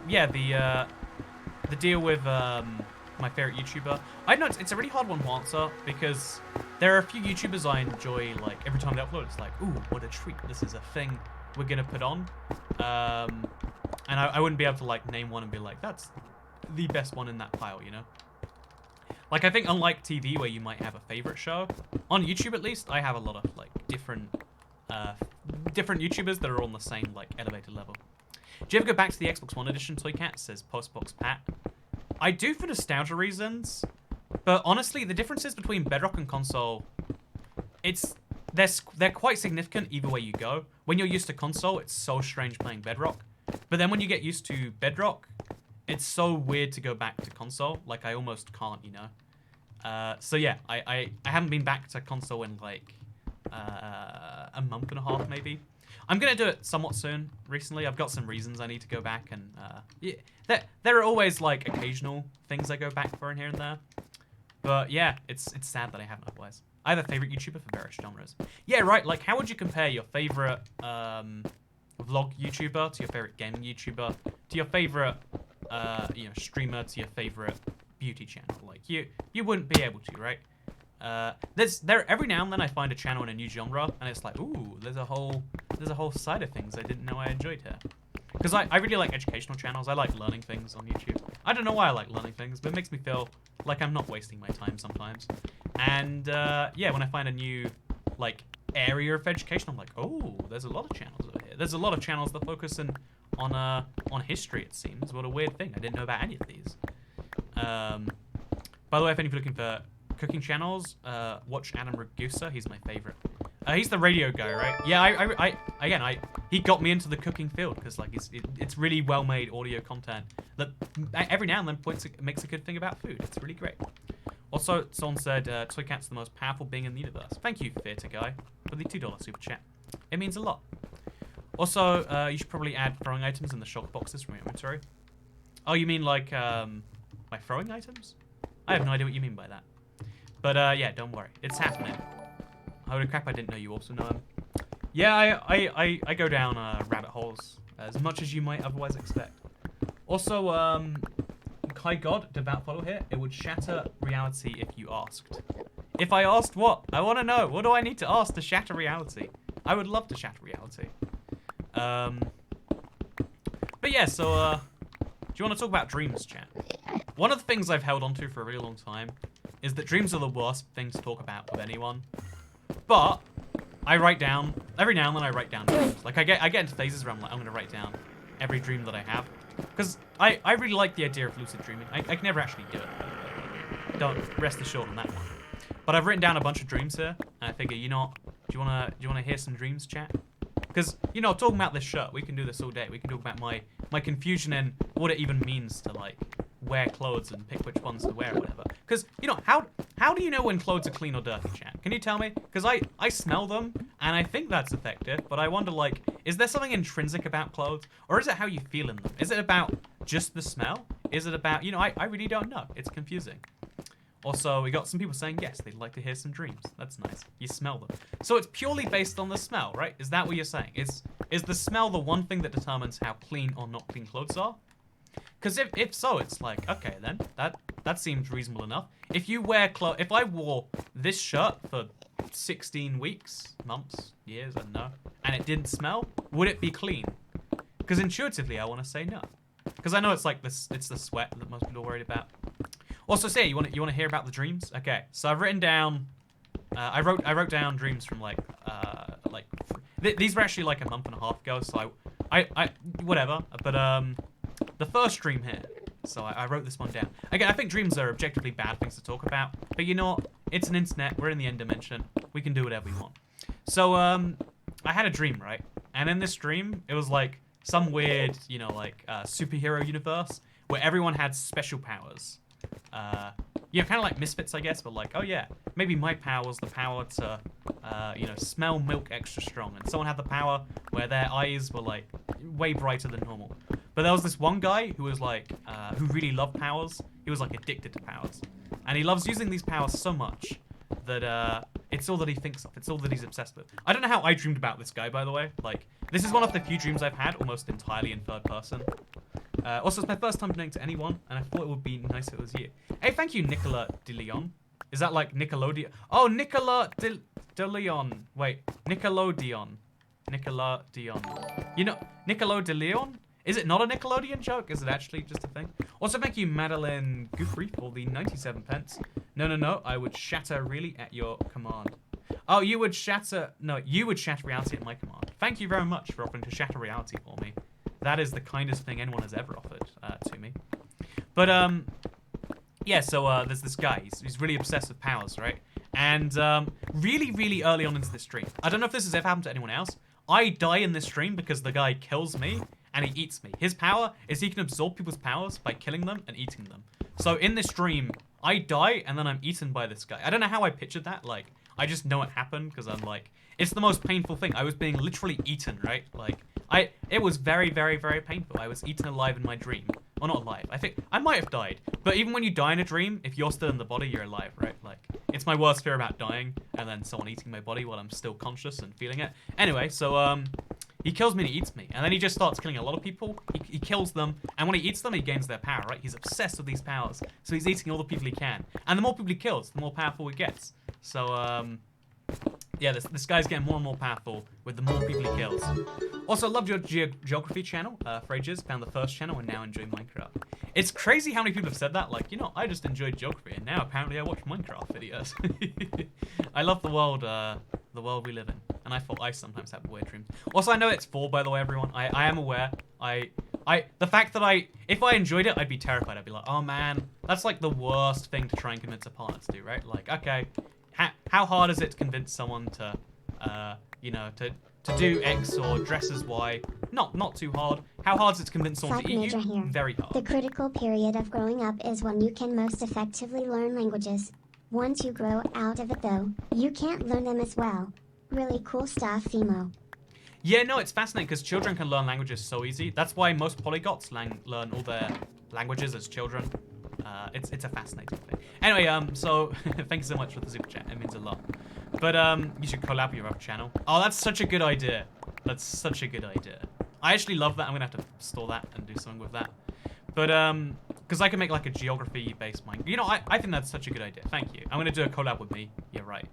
[SPEAKER 1] Yeah, the deal with, my favorite YouTuber. I know it's a really hard one to answer because there are a few YouTubers I enjoy, like, every time they upload, it's like, ooh, what a treat. This is a thing we're going to put on. And I wouldn't be able to, like, name one and be like, that's the best one in that pile, you know? Like, I think unlike TV where you might have a favorite show, on YouTube at least, I have a lot of, like, different YouTubers that are all on the same, like, elevated level. Do you ever go back to the Xbox One edition, Toy Cat? Says Postbox Pat. I do for nostalgia reasons, but honestly, the differences between Bedrock and console, they're quite significant either way you go. When you're used to console, it's so strange playing Bedrock. But then when you get used to Bedrock, it's so weird to go back to console. Like, I almost can't, you know? So yeah, I haven't been back to console in, like, a month and a half, maybe. I'm going to do it somewhat soon. Recently, I've got some reasons I need to go back, and yeah, there are always, like, occasional things I go back for in here and there. But yeah, it's sad that I haven't otherwise. I have a favorite YouTuber for various genres. Yeah, right, like, how would you compare your favorite vlog YouTuber to your favorite gaming YouTuber to your favorite streamer to your favorite beauty channel? Like, you wouldn't be able to, right? Every now and then I find a channel in a new genre, and it's like, ooh, there's a whole side of things I didn't know I enjoyed here. Because I really like educational channels. I like learning things on YouTube. I don't know why I like learning things, but it makes me feel like I'm not wasting my time sometimes. And yeah, when I find a new, like, area of education, I'm like, oh, there's a lot of channels over here. There's a lot of channels that focus on history, it seems. What a weird thing. I didn't know about any of these. By the way, if anyone's looking for cooking channels, watch Adam Ragusa. He's my favorite. He's the radio guy, right? Yeah, he got me into the cooking field because, like, it's really well-made audio content that every now and then makes a good thing about food. It's really great. Also, someone said Toy Cat's the most powerful being in the universe. Thank you, Theatre Guy, for the $2 super chat. It means a lot. Also, you should probably add throwing items in the shock boxes from your inventory. Oh, you mean like my throwing items? I have no idea what you mean by that. But yeah, don't worry, it's happening. Holy crap! I didn't know you also know him. Yeah, I go down rabbit holes as much as you might otherwise expect. Also, Kai God, devout follow here. It would shatter reality if you asked. If I asked what? I want to know. What do I need to ask to shatter reality? I would love to shatter reality. But yeah, so you want to talk about dreams, chat? One of the things I've held on to for a really long time is that dreams are the worst thing to talk about with anyone. But I write down, every now and then I write down dreams. Like I get into phases where I'm like, I'm gonna write down every dream that I have. Because I really like the idea of lucid dreaming. I can never actually do it. Don't rest assured on that one. But I've written down a bunch of dreams here, and I figure, you know, do you wanna hear some dreams, chat? Because, you know, talking about this shirt, we can do this all day. We can talk about my confusion in what it even means to, like, wear clothes and pick which ones to wear or whatever. Because, you know, how do you know when clothes are clean or dirty, chat? Can you tell me? Because I smell them, and I think that's effective, but I wonder, like, is there something intrinsic about clothes? Or is it how you feel in them? Is it about just the smell? Is it about, you know, I really don't know. It's confusing. Also, we got some people saying yes, they'd like to hear some dreams. That's nice. You smell them. So it's purely based on the smell, right? Is that what you're saying? Is the smell the one thing that determines how clean or not clean clothes are? Because if so, it's like, okay, then that seems reasonable enough. If I wore this shirt for 16 weeks, months, years, I don't know, and it didn't smell, would it be clean? Because intuitively, I want to say no. Because I know it's like this, it's the sweat that most people are worried about. Also, say you want to hear about the dreams? Okay, so I've written down. I wrote down dreams from these were actually like a month and a half ago. So I whatever. But the first dream here. So I wrote this one down. Again, I think dreams are objectively bad things to talk about. But you know what? It's an internet. We're in the end dimension. We can do whatever we want. So I had a dream, right? And in this dream, it was like some weird, you know, like superhero universe where everyone had special powers. You know, kind of like Misfits, I guess, but like, oh yeah, maybe my power was the power to, you know, smell milk extra strong, and someone had the power where their eyes were like way brighter than normal. But there was this one guy who was like, who really loved powers. He was like addicted to powers, and he loves using these powers so much that it's all that he thinks of. It's all that he's obsessed with. I don't know how I dreamed about this guy, by the way. Like, this is one of the few dreams I've had almost entirely in third person. Also, it's my first time doing it to anyone, and I thought it would be nice if it was you. Hey, thank you, Nicola de Leon. Is that like Nickelodeon? Oh, Nicola de Leon. Wait, Nickelodeon. You know, Nicolo de Leon? Is it not a Nickelodeon joke? Is it actually just a thing? Also, thank you, Madeline Goofrey, for the 97 pence. No, I would shatter really at your command. Oh, you would shatter... No, you would shatter reality at my command. Thank you very much for offering to shatter reality for me. That is the kindest thing anyone has ever offered to me. But, yeah, so there's this guy. He's really obsessed with powers, right? And really, really early on into this stream, I don't know if this has ever happened to anyone else, I die in this stream because the guy kills me and he eats me. His power is he can absorb people's powers by killing them and eating them. So in this stream, I die and then I'm eaten by this guy. I don't know how I pictured that. Like, I just know it happened because I'm like, it's the most painful thing. I was being literally eaten, right? Like, it was very, very, very painful. I was eaten alive in my dream. Well, not alive. I think I might have died. But even when you die in a dream, if you're still in the body, you're alive, right? Like, it's my worst fear about dying and then someone eating my body while I'm still conscious and feeling it. Anyway, so, he kills me and he eats me. And then he just starts killing a lot of people. He kills them. And when he eats them, he gains their power, right? He's obsessed with these powers. So he's eating all the people he can. And the more people he kills, the more powerful he gets. So, yeah, this guy's getting more and more powerful with the more people he kills. Also, I loved your geography channel for ages. Found the first channel and now enjoy Minecraft. It's crazy how many people have said that. Like, you know, I just enjoyed geography and now apparently I watch Minecraft videos. I love the world we live in. And I thought I sometimes have weird dreams. Also, I know it's 4, by the way, everyone. I am aware. The fact that if I enjoyed it, I'd be terrified. I'd be like, oh man, that's like the worst thing to try and convince a partner to do, right? Like, okay, how hard is it to convince someone to, you know, to do X or dress as Y? Not too hard. How hard is it to convince someone to eat you?
[SPEAKER 2] Here.
[SPEAKER 1] Very hard.
[SPEAKER 2] The critical period of growing up is when you can most effectively learn languages. Once you grow out of it, though, you can't learn them as well. Really cool stuff, Fimo.
[SPEAKER 1] Yeah, no, it's fascinating because children can learn languages so easy. That's why most polyglots learn all their languages as children. It's a fascinating thing. Anyway, so thank you so much for the super chat. It means a lot. But you should collab with your other channel. Oh, that's such a good idea. That's such a good idea. I actually love that. I'm gonna have to store that and do something with that. But because I can make like a geography-based Minecraft. You know, I think that's such a good idea. Thank you. I'm gonna do a collab with me. You're right.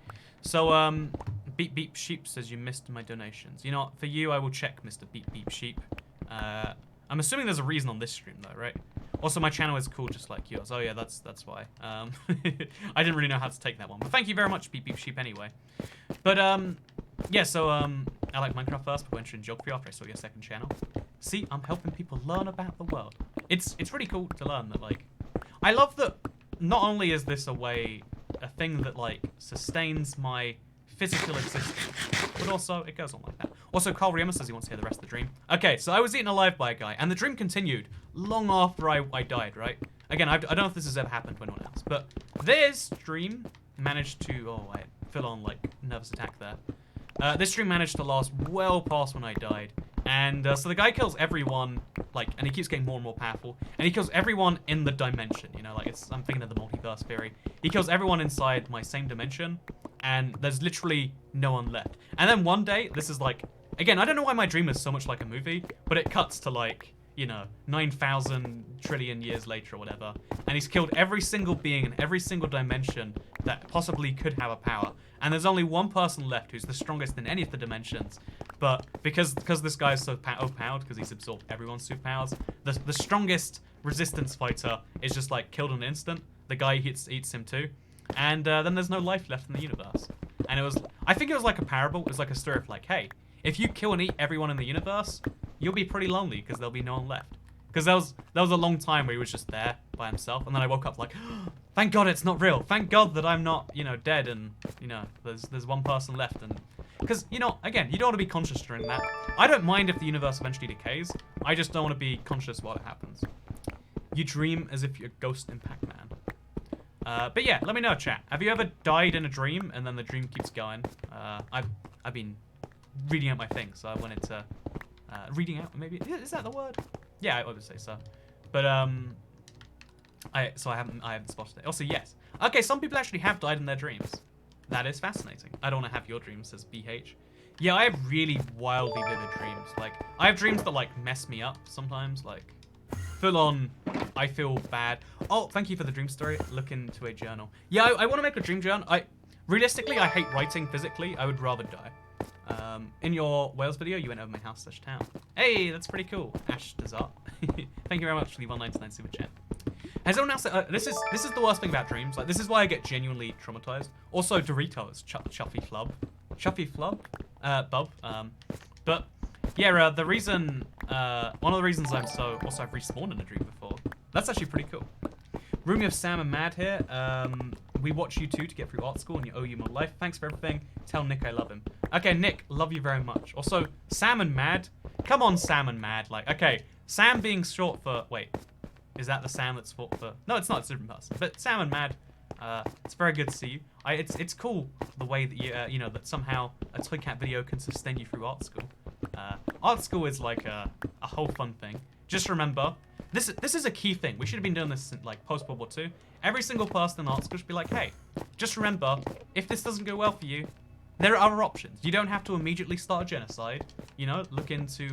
[SPEAKER 1] So Beep Beep Sheep says you missed my donations. You know what? For you, I will check, Mr. Beep Beep Sheep. I'm assuming there's a reason on this stream though, right? Also, my channel is called just like yours. Oh yeah, that's why. I didn't really know how to take that one, but thank you very much, Beep Beep Sheep, anyway. But yeah. So I like Minecraft first, but went into geography after I saw your second channel. See, I'm helping people learn about the world. It's really cool to learn that, like, I love that. Not only is this a thing that like sustains my physical existence, but also it goes on like that. Also, Carl Riemer says he wants to hear the rest of the dream. Okay, so I was eaten alive by a guy, and the dream continued long after I died, right? Again, I don't know if this has ever happened to anyone else, but this dream managed to... Oh, wait, full on, like, nervous attack there. This dream managed to last well past when I died. And so the guy kills everyone, like, and he keeps getting more and more powerful. And he kills everyone in the dimension, you know, like, I'm thinking of the multiverse theory. He kills everyone inside my same dimension, and there's literally no one left. And then one day, this is like, again, I don't know why my dream is so much like a movie, but it cuts to like, you know, 9,000 trillion years later or whatever. And he's killed every single being in every single dimension that possibly could have a power. And there's only one person left who's the strongest in any of the dimensions. But because this guy is so overpowered, because he's absorbed everyone's superpowers, the strongest resistance fighter is just like killed in an instant. The guy eats him too. And then there's no life left in the universe. And I think it was like a parable. It was like a story of like, hey, if you kill and eat everyone in the universe, you'll be pretty lonely because there'll be no one left. Because there was a long time where he was just there by himself, and then I woke up like, oh, thank God it's not real. Thank God that I'm not, you know, dead, and you know, there's one person left. And because, you know, again, you don't want to be conscious during that. I don't mind if the universe eventually decays. I just don't want to be conscious while it happens. You dream as if you're a ghost in Pac-Man. But yeah, let me know, chat. Have you ever died in a dream and then the dream keeps going? I've been reading out my thing, so I wanted to reading out. Maybe is that the word? Yeah, I would say so. But I haven't spotted it. Also, yes. Okay, some people actually have died in their dreams. That is fascinating. I don't want to have your dreams, says BH. Yeah, I have really wildly vivid dreams. Like, I have dreams that like mess me up sometimes. Like, full on, I feel bad. Oh, thank you for the dream story. Look into a journal. Yeah, I want to make a dream journal. Realistically, I hate writing physically. I would rather die. In your Wales video, you went over my house/town. Hey, that's pretty cool. Ash Desart. Thank you very much for the 199 super chat. Has anyone else said, this is the worst thing about dreams. Like, this is why I get genuinely traumatized. Also, Doritos, Chuffy Flub. Chuffy Flub? Bub. But, yeah, the reason, one of the reasons I've respawned in a dream before. That's actually pretty cool. Roomie of Sam and Mad here. We watch you too to get through art school and you owe you more life. Thanks for everything. Tell Nick I love him. Okay, Nick, love you very much. Also, Sam and Mad. Come on, Sam and Mad. Like, okay, Sam being short for, wait, is that the Sam that's short for, no, it's not, it's a different person. But Sam and Mad, it's very good to see you. It's cool the way that you know, that somehow a Toy Cat video can sustain you through art school. Art school is like a whole fun thing. Just remember, this is a key thing. We should have been doing this in, like, post-World War II. Every single person in art school should be like, hey, just remember, if this doesn't go well for you, there are other options. You don't have to immediately start a genocide. You know, look into,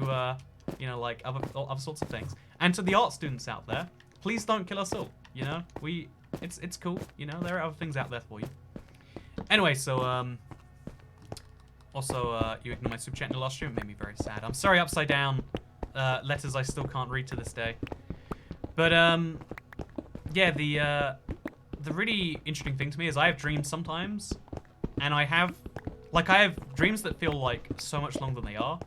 [SPEAKER 1] you know, like, other sorts of things. And to the art students out there, please don't kill us all. You know, it's cool. You know, there are other things out there for you. Anyway, so, also, you ignored my super chat in the last stream. It made me very sad. I'm sorry, Upside Down. Letters I still can't read to this day. But, yeah, the really interesting thing to me is I have dreams sometimes, and I have dreams that feel like so much longer than they are.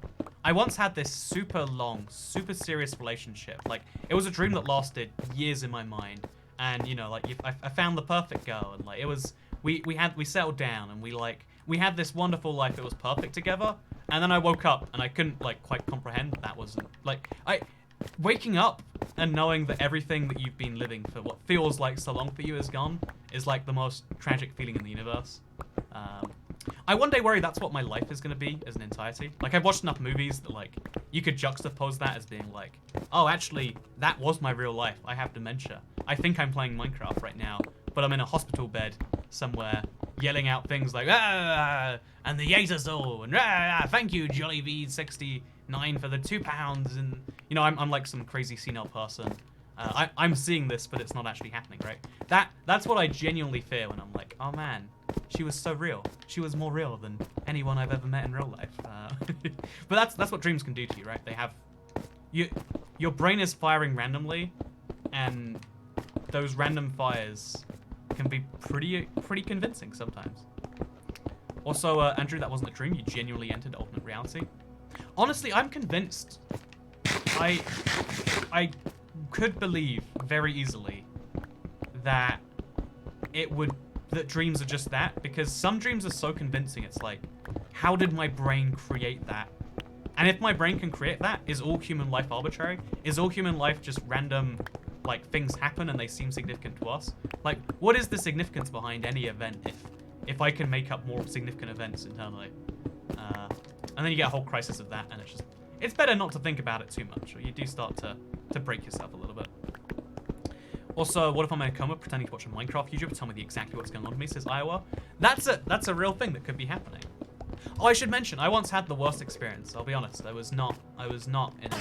[SPEAKER 1] I once had this super long, super serious relationship. Like, it was a dream that lasted years in my mind, and, you know, like, I found the perfect girl, and, like, it was, we settled down, and we had this wonderful life that was perfect together. And then I woke up and I couldn't, like, quite comprehend that wasn't, like, waking up and knowing that everything that you've been living for what feels like so long for you is gone is, like, the most tragic feeling in the universe. I one day worry that's what my life is going to be as an entirety. Like, I've watched enough movies that, like, you could juxtapose that as being like, oh, actually, that was my real life. I have dementia. I think I'm playing Minecraft right now, but I'm in a hospital bed somewhere yelling out things like, ah, and the Yazazel, and ah, thank you, Jolly V69 for the £2, and, you know, I'm like some crazy senile person. I'm seeing this, but it's not actually happening, right? That's what I genuinely fear when I'm like, oh man, she was so real. She was more real than anyone I've ever met in real life. But that's what dreams can do to you, right? They have, your brain is firing randomly, and those random fires can be pretty convincing sometimes. Also, Andrew, that wasn't a dream. You genuinely entered alternate reality. Honestly, I'm convinced. I could believe very easily that that dreams are just that, because some dreams are so convincing. It's like, how did my brain create that? And if my brain can create that, is all human life arbitrary? Is all human life just random, like, things happen and they seem significant to us? Like, what is the significance behind any event if I can make up more significant events internally? And then you get a whole crisis of that, and it's better not to think about it too much, or you do start to break yourself a little bit. Also, what if I'm in a coma pretending to watch a Minecraft YouTuber tell me exactly what's going on with me, says Iowa. That's a real thing that could be happening. Oh, I should mention, I once had the worst experience. I'll be honest, I was not in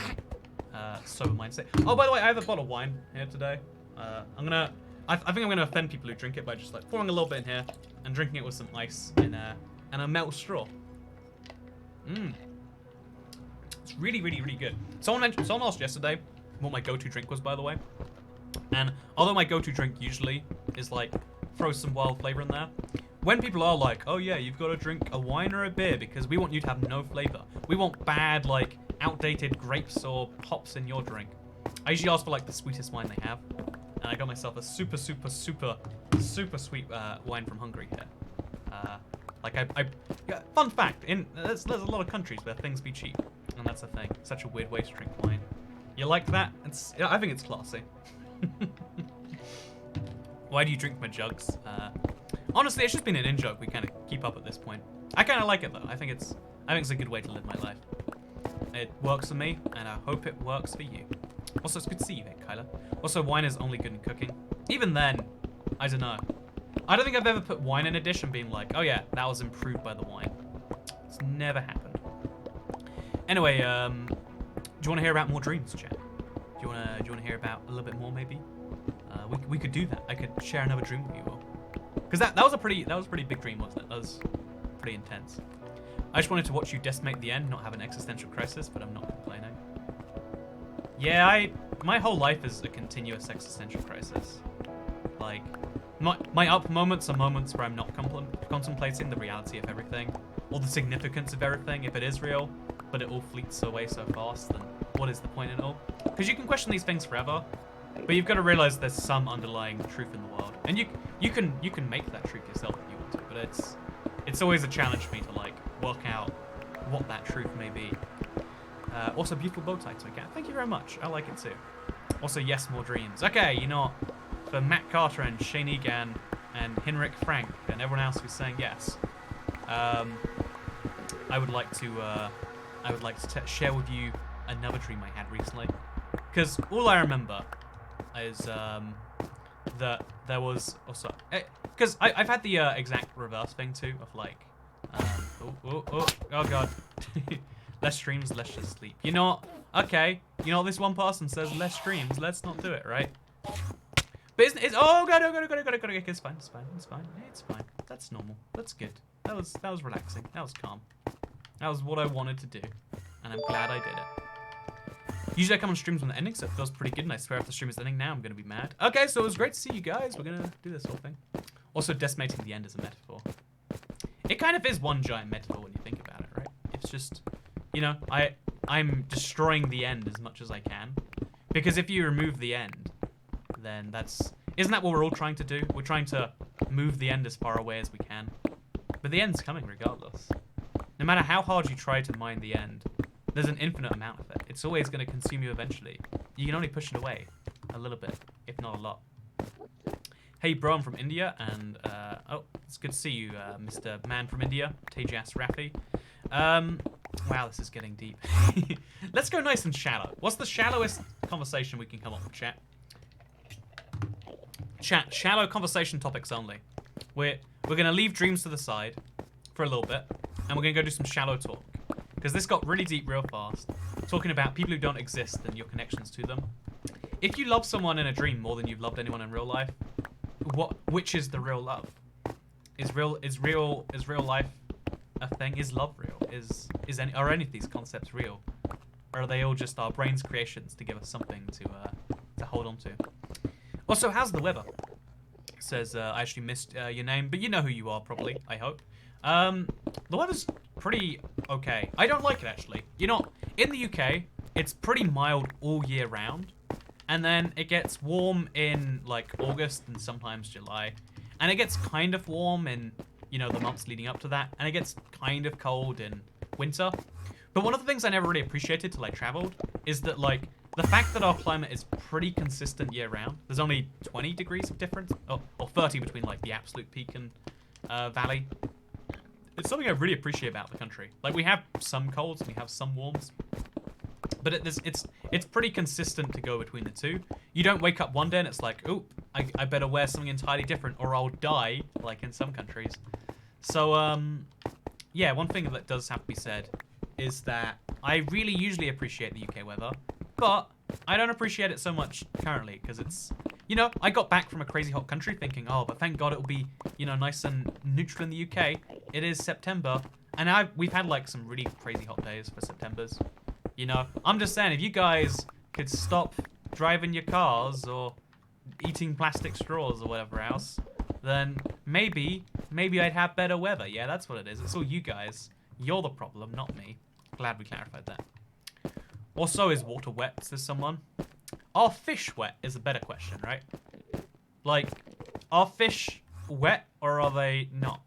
[SPEAKER 1] a sober mindset. Oh, by the way, I have a bottle of wine here today. I think I'm gonna offend people who drink it by just like pouring a little bit in here and drinking it with some ice and a metal straw. It's really good. Someone asked yesterday what my go-to drink was, by the way. And although my go-to drink usually is like throw some wild flavor in there, when people are like, oh yeah, you've got to drink a wine or a beer because we want you to have no flavor. We want bad, like, outdated grapes or hops in your drink. I usually ask for like the sweetest wine they have. And I got myself a super sweet wine from Hungary here. Yeah, fun fact, there's a lot of countries where things be cheap. And that's a thing. Such a weird way to drink wine. You like that? I think it's classy. Why do you drink my jugs? Honestly, it's just been an in-joke we kind of keep up at this point. I kind of like it though. I think it's a good way to live my life. It works for me, and I hope it works for you. Also, it's good to see you there, Kyla. Also, wine is only good in cooking. Even then, I don't know. I don't think I've ever put wine in a dish and been like, oh yeah, that was improved by the wine. It's never happened. Anyway, do you want to hear about more dreams, chat? Do you want to hear about a little bit more, maybe? We could do that. I could share another dream with you all. Because that was a pretty big dream, wasn't it? That was pretty intense. I just wanted to watch you decimate the end, not have an existential crisis, but I'm not complaining. Yeah, my whole life is a continuous existential crisis. Like, my up moments are moments where I'm not contemplating the reality of everything, or the significance of everything, if it is real, but it all fleets away so fast, then what is the point in it all? Because you can question these things forever, but you've got to realize there's some underlying truth in the world, and you can make that truth yourself if you want to, but it's always a challenge for me to like work out what that truth may be. Also, beautiful bow tie to a cat. Thank you very much. I like it too. Also, yes, more dreams. Okay, you know, for Matt Carter and Shane Egan and Henrik Frank and everyone else who's saying yes, I would like to share with you another dream I had recently, because all I remember is that there was also, because I've had the exact reverse thing too of like oh god. Less streams, less just sleep. You know what? Okay, you know what, this one person says less streams, let's not do it, right? But oh god, it's fine. That's normal. That's good. That was relaxing. That was calm. That was what I wanted to do, and I'm glad I did it. Usually I come on streams when the ending, so it feels pretty good, and I swear if the stream is ending now, I'm gonna be mad. Okay, so it was great to see you guys. We're gonna do this whole thing. Also, decimating the end is a metaphor. It kind of is one giant metaphor when you think about it, right? It's just, you know, I'm destroying the end as much as I can. Because if you remove the end, then isn't that what we're all trying to do? We're trying to move the end as far away as we can. But the end's coming regardless. No matter how hard you try to mine the end, there's an infinite amount of it. It's always going to consume you eventually. You can only push it away a little bit, if not a lot. Hey bro, I'm from India, and oh, it's good to see you, Mr. Man from India, Tejas Rafi. Wow, this is getting deep. Let's go nice and shallow. What's the shallowest conversation we can come up with, chat? Chat, shallow conversation topics only. We're gonna leave dreams to the side for a little bit, and we're gonna go do some shallow talk. Because this got really deep real fast, talking about people who don't exist and your connections to them. If you love someone in a dream more than you've loved anyone in real life, which is the real love? Is real life a thing? Is love real? Are any of these concepts real? Or are they all just our brain's creations to give us something to hold hold on to. Also, how's the weather? It says, I actually missed your name, but you know who you are probably, I hope. The weather's pretty okay. I don't like it, actually. You know, in the UK, it's pretty mild all year round. And then it gets warm in, like, August and sometimes July. And it gets kind of warm in, you know, the months leading up to that. And it gets kind of cold in winter. But one of the things I never really appreciated till I traveled is that, like, the fact that our climate is pretty consistent year round. There's only 20 degrees of difference, or 30 between, like, the absolute peak and valley. It's something I really appreciate about the country. Like, we have some colds and we have some warms. But it's pretty consistent to go between the two. You don't wake up one day and it's like, oh, I better wear something entirely different or I'll die, like in some countries. So, yeah, one thing that does have to be said is that I really usually appreciate the UK weather, but I don't appreciate it so much currently because it's, you know, I got back from a crazy hot country thinking, oh, but thank God it'll be, you know, nice and neutral in the UK. It is September, and we've had like some really crazy hot days for Septembers. You know, I'm just saying, if you guys could stop driving your cars or eating plastic straws or whatever else, then maybe I'd have better weather. Yeah, that's what it is. It's all you guys. You're the problem, not me. Glad we clarified that. Also, is water wet, says someone? Are fish wet is a better question, right? Like, are fish wet or are they not?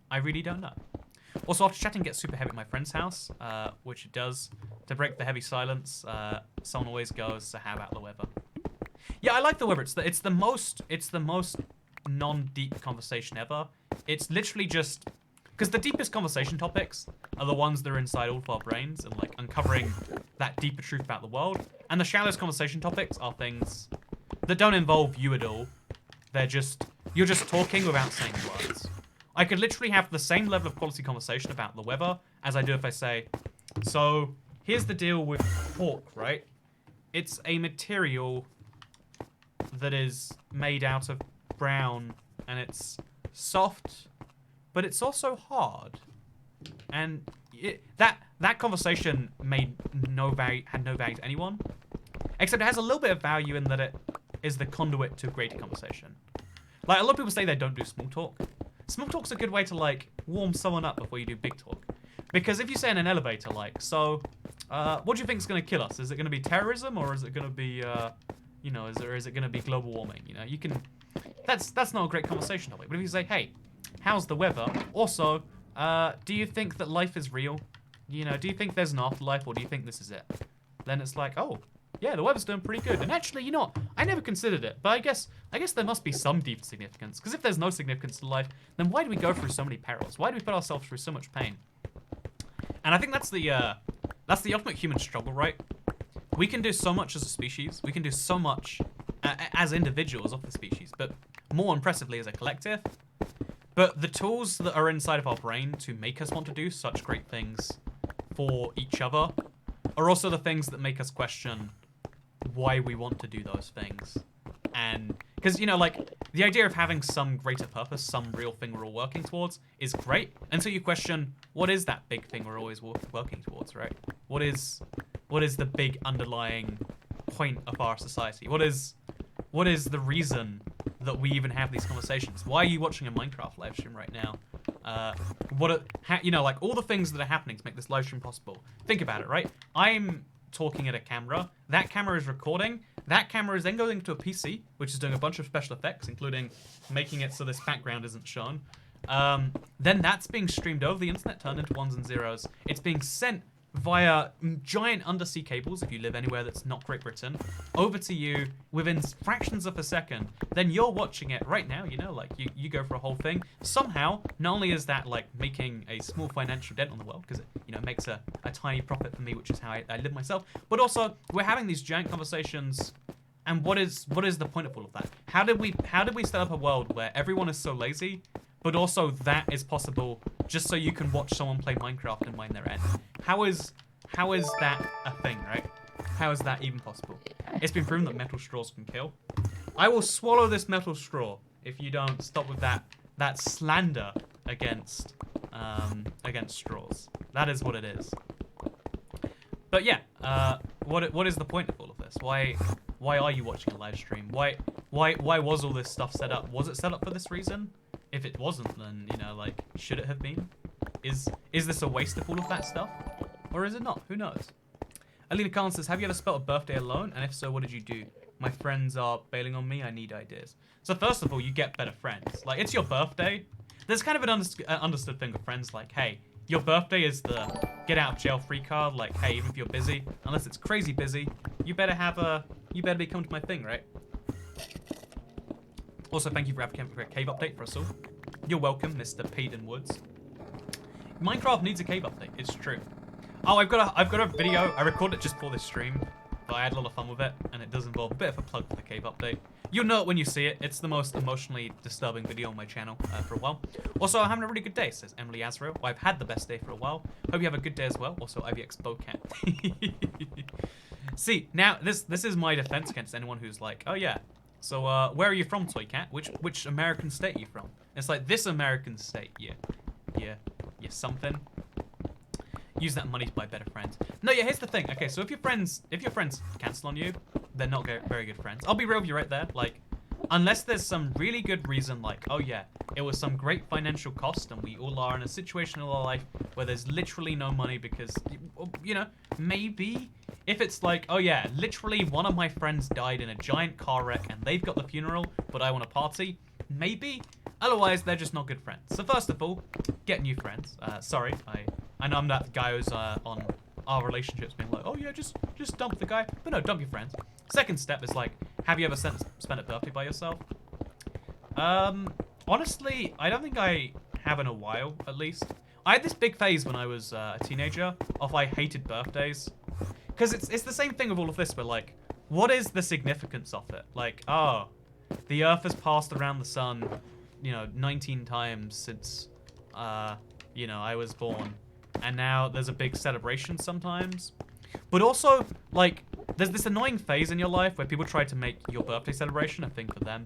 [SPEAKER 1] I really don't know. Also, after chatting gets super heavy at my friend's house, which it does. To break the heavy silence, someone always goes, so how about the weather? Yeah, I like the weather. It's the most non-deep conversation ever. It's literally just... Because the deepest conversation topics are the ones that are inside all of our brains and, like, uncovering that deeper truth about the world. And the shallowest conversation topics are things that don't involve you at all. They're just... You're just talking without saying words. I could literally have the same level of quality conversation about the weather as I do if I say, so here's the deal with pork, right? It's a material that is made out of brown and it's soft, but it's also hard. And that conversation had no value to anyone, except it has a little bit of value in that it is the conduit to greater conversation. Like, a lot of people say they don't do small talk. Small talk's a good way to, like, warm someone up before you do big talk. Because if you say in an elevator, like, so, what do you think is going to kill us? Is it going to be terrorism, or is it going to be, you know, is it going to be global warming? You know, you can, that's not a great conversation topic. But if you say, hey, how's the weather? Also, do you think that life is real? You know, do you think there's an afterlife, or do you think this is it? Then it's like, oh, yeah, the weather's doing pretty good. And actually, you know what? I never considered it, but I guess there must be some deep significance. Because if there's no significance to life, then why do we go through so many perils? Why do we put ourselves through so much pain? And I think that's the ultimate human struggle, right? We can do so much as a species. We can do so much as individuals of the species, but more impressively as a collective. But the tools that are inside of our brain to make us want to do such great things for each other are also the things that make us question why we want to do those things. And because, you know, like, the idea of having some greater purpose, some real thing we're all working towards is great until you question, what is that big thing we're always working towards, right? What is the big underlying point of our society? What is the reason that we even have these conversations? Why are you watching a Minecraft live stream right now? You know, like, all the things that are happening to make this live stream possible. Think about it, right? I'm talking at a camera. That camera is recording. That camera is then going to a PC, which is doing a bunch of special effects, including making it so this background isn't shown. Then that's being streamed over the internet, turned into ones and zeros. It's being sent via giant undersea cables, if you live anywhere that's not Great Britain, over to you within fractions of a second. Then you're watching it right now, you know, like, you go for a whole thing. Somehow, not only is that, like, making a small financial dent on the world, because it, you know, makes a tiny profit for me, which is how I live myself, but also, we're having these giant conversations, and what is the point of all of that? How did we set up a world where everyone is so lazy, but also that is possible just so you can watch someone play Minecraft and mine their end? How is that a thing, right? How is that even possible? It's been proven that metal straws can kill. I will swallow this metal straw if you don't stop with that slander against straws. That is what it is. But yeah, what is the point of all of this? Why why are you watching a live stream? Why was all this stuff set up? Was it set up for this reason? If it wasn't, then, you know, like, should it have been? Is this a waste of all of that stuff? Or is it not? Who knows? Alina Khan says, have you ever spelt a birthday alone? And if so, what did you do? My friends are bailing on me. I need ideas. So first of all, you get better friends. Like, it's your birthday. There's kind of an understood thing with friends, like, hey, your birthday is the get out of jail free card. Like, hey, even if you're busy, unless it's crazy busy, you better be coming to my thing, right? Also, thank you for having a cave update for us all. You're welcome, Mr. Peyton Woods. Minecraft needs a cave update. It's true. Oh, I've got a video. I recorded it just for this stream, but I had a lot of fun with it, and it does involve a bit of a plug for the cave update. You'll know it when you see it. It's the most emotionally disturbing video on my channel for a while. Also, I'm having a really good day, says Emily Azrael. Well, I've had the best day for a while. Hope you have a good day as well. Also, IVX Bocat. See, now this is my defense against anyone who's like, oh yeah, so where are you from, Toy Cat? Which American state are you from? It's like, this American state, yeah, something. Use that money to buy better friends. No, yeah, here's the thing. Okay, so if your friends cancel on you, they're not very good friends. I'll be real with you right there. Like, unless there's some really good reason, like, oh yeah, it was some great financial cost and we all are in a situation in our life where there's literally no money because, you know, maybe if it's like, oh yeah, literally one of my friends died in a giant car wreck and they've got the funeral, but I want a party, maybe. Otherwise, they're just not good friends. So first of all, get new friends. Sorry, I know I'm that guy who's on our relationships being like, oh yeah, just dump the guy. But no, dump your friends. Second step is like, have you ever spent a birthday by yourself? Honestly, I don't think I have in a while, at least. I had this big phase when I was a teenager of I hated birthdays. Because it's the same thing with all of this, but like, what is the significance of it? Like, oh, the Earth has passed around the sun, you know, 19 times since, you know, I was born. And now there's a big celebration sometimes. But also, like, there's this annoying phase in your life where people try to make your birthday celebration a thing for them.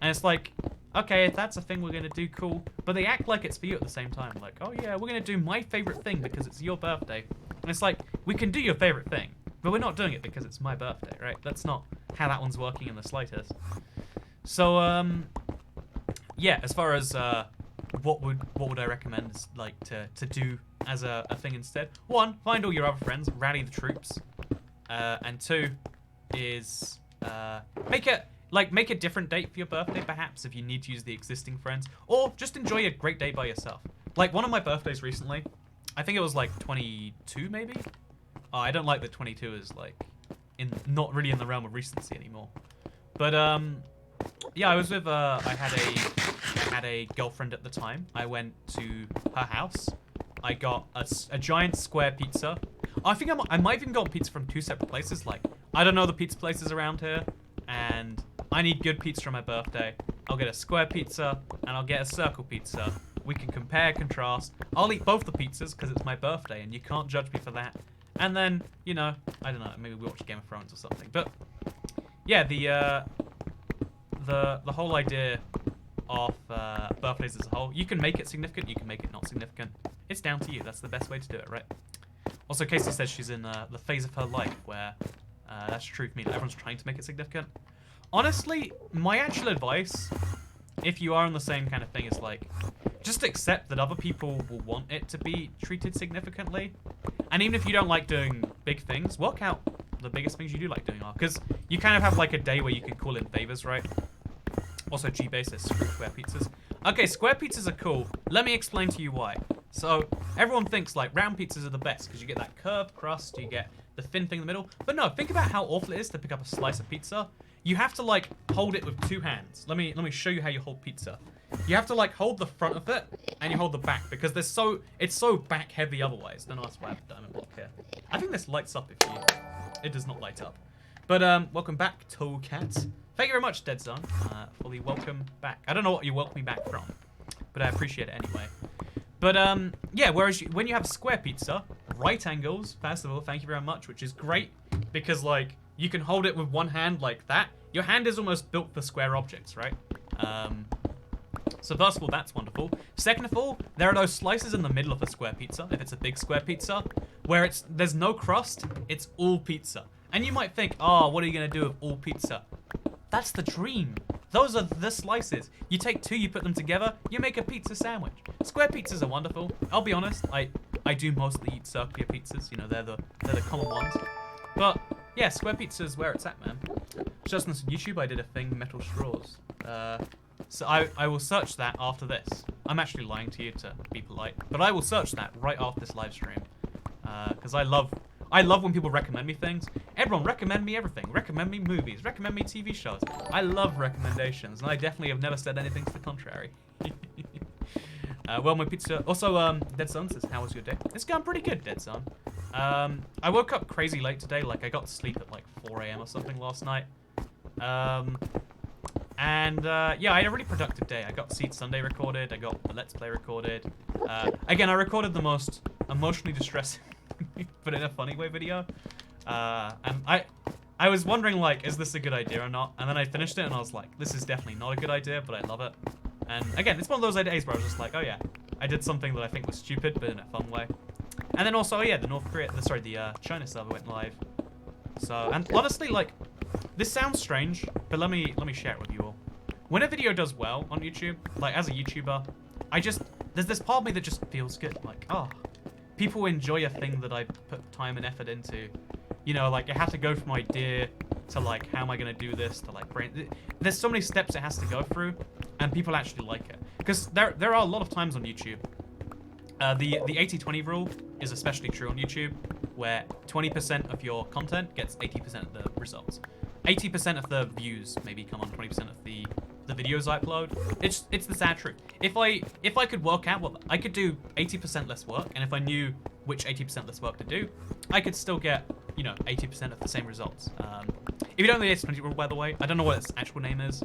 [SPEAKER 1] And it's like, okay, if that's a thing we're going to do, cool. But they act like it's for you at the same time. Like, oh yeah, we're going to do my favorite thing because it's your birthday. And it's like, we can do your favorite thing, but we're not doing it because it's my birthday, right? That's not how that one's working in the slightest. So, yeah, as far as what would I recommend is, like, to do as a thing instead? One, find all your other friends, rally the troops. And two is make a different date for your birthday, perhaps, if you need to use the existing friends, or just enjoy a great day by yourself. Like one of my birthdays recently, I think it was like 22 maybe. Oh, I don't like that 22 is like not really in the realm of recency anymore. But yeah, I was with I had a girlfriend at the time. I went to her house. I got a giant square pizza. I think I might even got pizza from 2 separate places. Like, I don't know the pizza places around here, and I need good pizza for my birthday. I'll get a square pizza, and I'll get a circle pizza. We can compare, contrast. I'll eat both the pizzas, because it's my birthday, and you can't judge me for that. And then, you know, I don't know, maybe we watch Game of Thrones or something. But, yeah, the whole idea of birthdays as a whole, you can make it significant, you can make it not significant. It's down to you. That's the best way to do it, right? Also, Casey says she's in the phase of her life where that's true for me. That everyone's trying to make it significant. Honestly, my actual advice, if you are in the same kind of thing, is like, just accept that other people will want it to be treated significantly. And even if you don't like doing big things, work out the biggest things you do like doing are. Because you kind of have like a day where you can call in favors, right? Also, G-Base says screw square pizzas. Okay, square pizzas are cool. Let me explain to you why. So, everyone thinks like round pizzas are the best because you get that curved crust, you get the thin thing in the middle. But no, think about how awful it is to pick up a slice of pizza. You have to like hold it with 2 hands. Let me show you how you hold pizza. You have to like hold the front of it and you hold the back because it's so back heavy otherwise. Don't ask why I have a diamond block here. I think this lights up if you. It does not light up. But welcome back, Toadcat. Thank you very much, Dead Zone, for the welcome back. I don't know what you welcome me back from, but I appreciate it anyway. But yeah, whereas when you have square pizza, right angles, first of all, thank you very much, which is great because like you can hold it with one hand like that. Your hand is almost built for square objects, right? So first of all, that's wonderful. Second of all, there are those slices in the middle of a square pizza, if it's a big square pizza, where there's no crust, it's all pizza. And you might think, oh, what are you going to do with all pizza? That's the dream. Those are the slices. You take two, you put them together, you make a pizza sandwich. Square pizzas are wonderful. I'll be honest, I do mostly eat circular pizzas. You know, they're the common ones. But yeah, square pizza is where it's at, man. Just on YouTube, I did a thing, metal straws. So I will search that after this. I'm actually lying to you to be polite, but I will search that right after this live stream. Because I love when people recommend me things. Everyone recommend me everything. Recommend me movies. Recommend me TV shows. I love recommendations, and I definitely have never said anything to the contrary. Well, my pizza. Also, Dead Sun says, "How was your day?" It's going pretty good, Dead Sun. I woke up crazy late today. Like I got to sleep at like 4 a.m. or something last night. Yeah, I had a really productive day. I got Seed Sunday recorded. I got the Let's Play recorded. Again, I recorded the most emotionally distressing, but in a funny way video. And I was wondering, like, is this a good idea or not? And then I finished it and I was like, this is definitely not a good idea, but I love it. And again, it's one of those days where I was just like, oh yeah, I did something that I think was stupid, but in a fun way. And then also, yeah, the China server went live. So, and honestly, like, this sounds strange, but let me share it with you all. When a video does well on YouTube, like as a YouTuber, there's this part of me that just feels good. Like, oh, people enjoy a thing that I put time and effort into. You know, like it has to go from idea to like, how am I gonna do this to like there's so many steps it has to go through, and people actually like it. Because there are a lot of times on YouTube, the 80-20 rule is especially true on YouTube, where 20% of your content gets 80% of the results. 80% of the views maybe come on 20% of the videos I upload. It's the sad truth. If I could work out what I could do 80% less work, and if I knew which 80% less work to do, I could still get, you know, 80% of the same results. If you don't know the 80-20 rule, by the way, I don't know what its actual name is,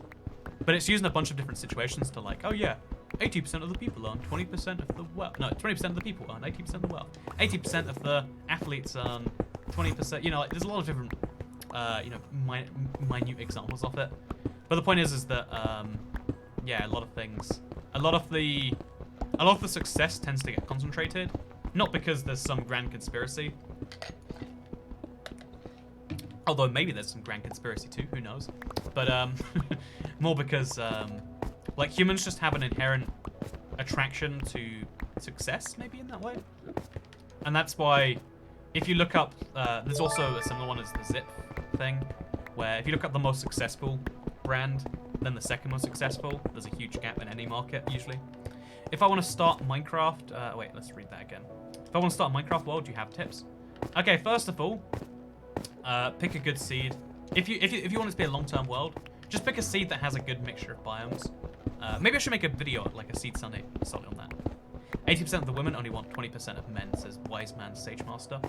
[SPEAKER 1] but it's used in a bunch of different situations to like, oh yeah, 80% of the people earn 20% of the wealth. No, 20% of the people earn 80% of the wealth. 80% of the athletes earn 20%. You know, like there's a lot of different, you know, minute examples of it. But the point is that, yeah, a lot of the success tends to get concentrated, not because there's some grand conspiracy. Although maybe there's some grand conspiracy too, who knows? But more because like humans just have an inherent attraction to success, maybe in that way. And that's why if you look up, there's also a similar one as the Zip thing, where if you look up the most successful brand, then the second most successful, there's a huge gap in any market usually. If I want to start Minecraft, wait, let's read that again. If I want to start Minecraft world, do you have tips? Okay, first of all, pick a good seed. If you want it to be a long-term world, just pick a seed that has a good mixture of biomes. Maybe I should make a video like a Seed Sunday on that. 80% of the women only want 20% of men, says Wise Man Sage Master.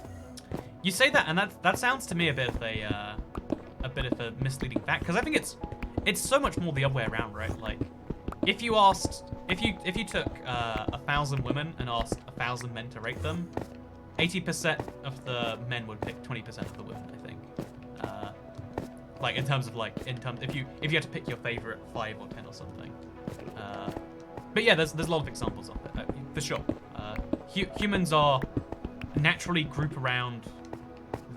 [SPEAKER 1] You say that, and that sounds to me a bit of a misleading fact, because I think it's so much more the other way around, right? Like, if you took 1,000 women and asked 1,000 men to rate them, 80% of the men would pick 20% of the women, I think. Like if you had to pick your favorite 5 or 10 or something. But yeah, there's a lot of examples of it, for sure. Humans are naturally group around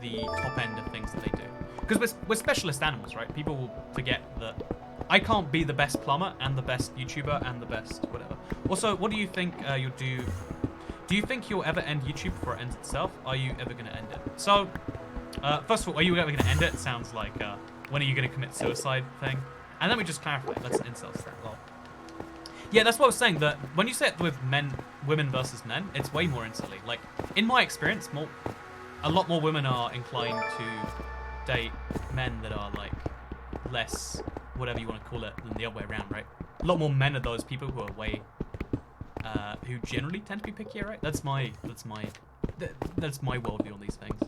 [SPEAKER 1] the top end of things that they do. Because we're specialist animals, right? People will forget that I can't be the best plumber and the best YouTuber and the best whatever. Also, what do you think you'll do? Do you think you'll ever end YouTube before it ends itself? Are you ever going to end it? So, first of all, are you ever going to end it? Sounds like, when are you going to commit suicide thing? And let me just clarify. Let's incel that. Lol. Yeah, that's what I was saying. That when you say it with women versus men, it's way more incelly. Like, in my experience, a lot more women are inclined to date men that are like less, whatever you want to call it, than the other way around, right? A lot more men are those people who are way, who generally tend to be pickier, right? That's my worldview on these things.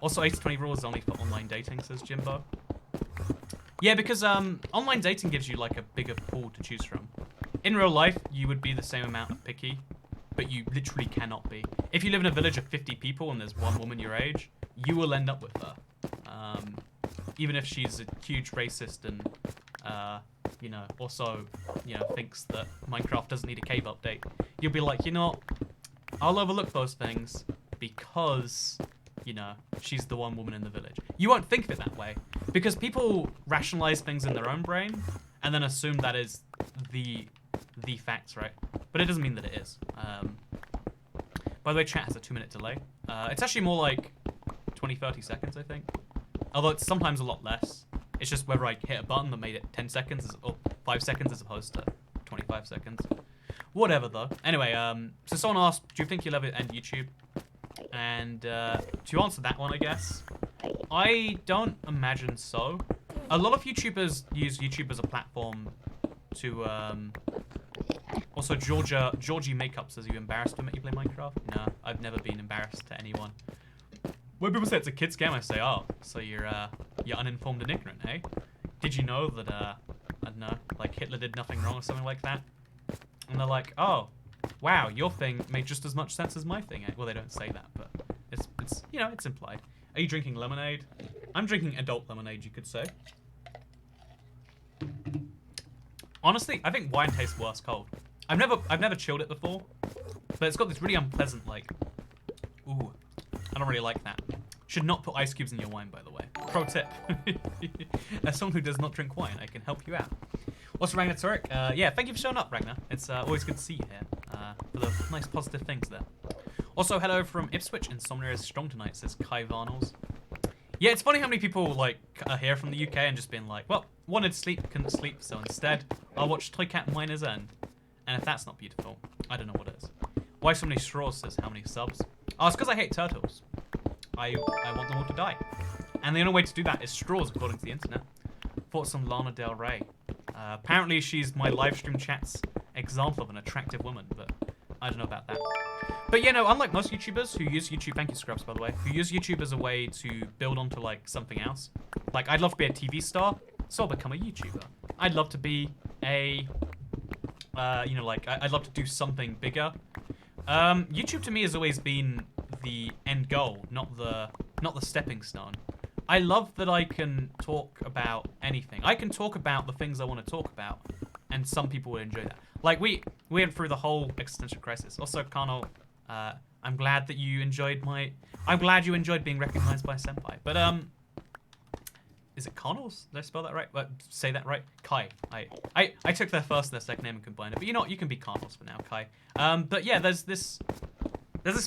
[SPEAKER 1] Also, 80-20 rule is only for online dating, says Jimbo. Yeah, because online dating gives you like a bigger pool to choose from. In real life, you would be the same amount of picky, but you literally cannot be. If you live in a village of 50 people and there's one woman your age, you will end up with her. Even if she's a huge racist and, you know, also, you know, thinks that Minecraft doesn't need a cave update, you'll be like, you know, I'll overlook those things because you know, she's the one woman in the village. You won't think of it that way because people rationalize things in their own brain and then assume that is the facts, right? But it doesn't mean that it is. By the way, chat has a 2-minute delay. It's actually more like 20, 30 seconds, I think. Although it's sometimes a lot less. It's just whether I hit a button that made it 10 seconds or 5 seconds as opposed to 25 seconds. Whatever, though. Anyway, so someone asked, do you think you'll ever end YouTube? And to answer that one, I guess, I don't imagine so. A lot of YouTubers use YouTube as a platform to, also Georgie Makeup says, are you embarrassed to admit you play Minecraft? No, I've never been embarrassed to anyone. When people say it's a kid's game, I say, oh, so you're uninformed and ignorant, eh? Did you know that, I don't know, like Hitler did nothing wrong or something like that? And they're like, oh, wow, your thing made just as much sense as my thing, eh? Well, they don't say that, but it's you know, it's implied. Are you drinking lemonade? I'm drinking adult lemonade, you could say. Honestly, I think wine tastes worse cold. I've never chilled it before, but it's got this really unpleasant, like, ooh, I don't really like that. Should not put ice cubes in your wine, by the way. Pro tip. As someone who does not drink wine, I can help you out. What's Ragnar Turek? Yeah, thank you for showing up, Ragnar. It's always good to see you here. For the nice positive things there. Also, hello from Ipswich. Insomnia is strong tonight, says Kai Varnals. Yeah, it's funny how many people like are here from the UK and just being like, well, wanted to sleep, couldn't sleep, so instead I'll watch Toy Cat Miner's End. And if that's not beautiful, I don't know what is. Why so many straws, says how many subs. Oh, it's because I hate turtles. I want them all to die. And the only way to do that is straws, according to the internet. Thoughts on Lana Del Rey. Apparently she's my livestream chat's example of an attractive woman, but I don't know about that. But yeah, no, unlike most YouTubers who use YouTube, thank you Scrubs by the way, who use YouTube as a way to build onto like something else. Like I'd love to be a TV star, so I'll become a YouTuber. I'd love to be a, you know, like I'd love to do something bigger. YouTube to me has always been the end goal, not the stepping stone. I love that I can talk about anything. I can talk about the things I want to talk about, and some people will enjoy that. Like, we went through the whole existential crisis. Also, Carnal, I'm glad that you enjoyed I'm glad you enjoyed being recognized by Senpai. But, is it Carnals? Did I spell that right? Say that right? Kai. I took their first and their second name and combined it. But you know what? You can be Carnals for now, Kai. But yeah, there's this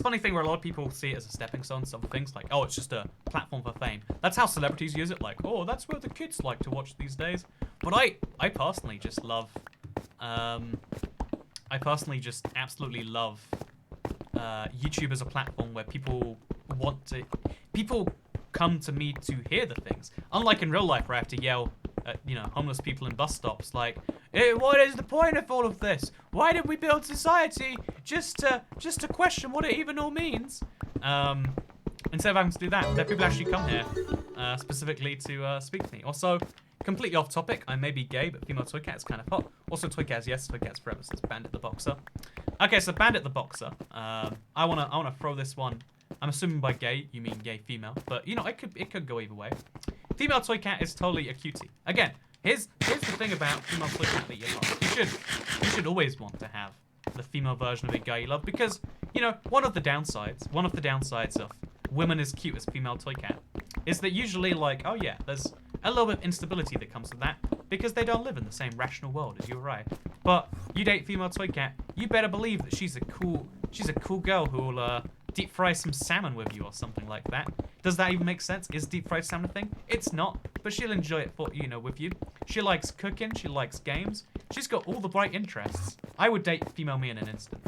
[SPEAKER 1] funny thing where a lot of people see it as a stepping stone to other things, like, oh, it's just a platform for fame. That's how celebrities use it, like, oh, that's where the kids like to watch these days. But I personally just love, I personally just absolutely love YouTube as a platform where people come to me to hear the things. Unlike in real life where I have to yell at, you know, homeless people in bus stops, like, what is the point of all of this? Why did we build society just to question what it even all means? Instead of having to do that, there are people actually come here specifically to speak to me. Also, completely off topic, I may be gay, but female Toy Cat is kind of hot. Also, Toy Cat's yes, Toy Cat's forever, says Bandit the Boxer. Okay, so Bandit the Boxer. I wanna throw this one. I'm assuming by gay you mean gay female, but you know it could go either way. Female Toy Cat is totally a cutie. Again, here's the thing about female Toy Cat that you love. You should always want to have the female version of a guy you love because, you know, one of the downsides of women as cute as female Toy Cat is that usually, like, oh yeah, there's a little bit of instability that comes with that because they don't live in the same rational world as you or I. But you date female Toy Cat, you better believe that she's a cool girl who'll deep fry some salmon with you or something like that. Does that even make sense? Is deep fried salmon a thing? It's not, but she'll enjoy it for, you know, with you. She likes cooking, she likes games. She's got all the bright interests. I would date female me in an instant.